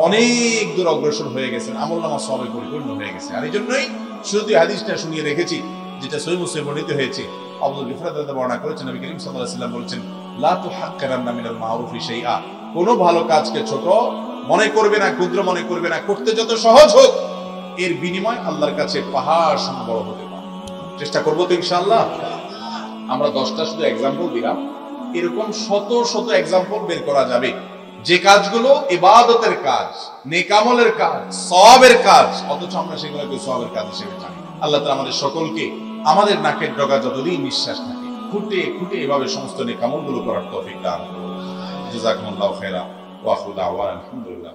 অনেক দূর অগ্রসর হয়ে গেছেন, আমল নামা সবে পরিপূর্ণ হয়ে গেছে। আর এই জন্যই শুরুতে হাদিসটা শুনিয়ে রেখেছি যেটা সহিহ মুসলিমে বর্ণিত হয়েছে। আবুল গিফার রাদিয়াল্লাহু বর্ণনা করেছেন, নবী করিম সাল্লাল্লাহু আলাইহি ওয়াসাল্লাম বলেছেন, লা তুহাক্কিরান্না মিনাল মারুফি শাইআ, কোনো ভালো কাজকে ছোট মনে করবে না, ক্ষুদ্র মনে করবে না, করতে যত সহজ হোক এর বিনিময় আল্লাহর কাছে পাহাড় সম বড় হতে পারে। চেষ্টা করবো তো ইনশাআল্লাহ। আমরা 10টা শুধু এক্সাম্পল দিলাম, এরকম শত শত এক্সাম্পল বের করা যাবে যে কাজগুলো ইবাদতের কাজ, নেকামলের কাজ, সওয়াবের কাজ, অথচ আমরা সেগুলোকে সওয়াবের কাজ হিসেবে জানি। আল্লাহ তাআলা আমাদের সকলকে আমাদের নাকের ডগা যতদিন নিঃশ্বাস থাকে খুঁটে খুঁটে এভাবে সমস্ত নেকামলগুলো করার তৌফিক দান করুন। জাযাকুমুল্লাহু খাইরা ওয়া আখিরু দাওয়ানা আলহামদুলিল্লাহ।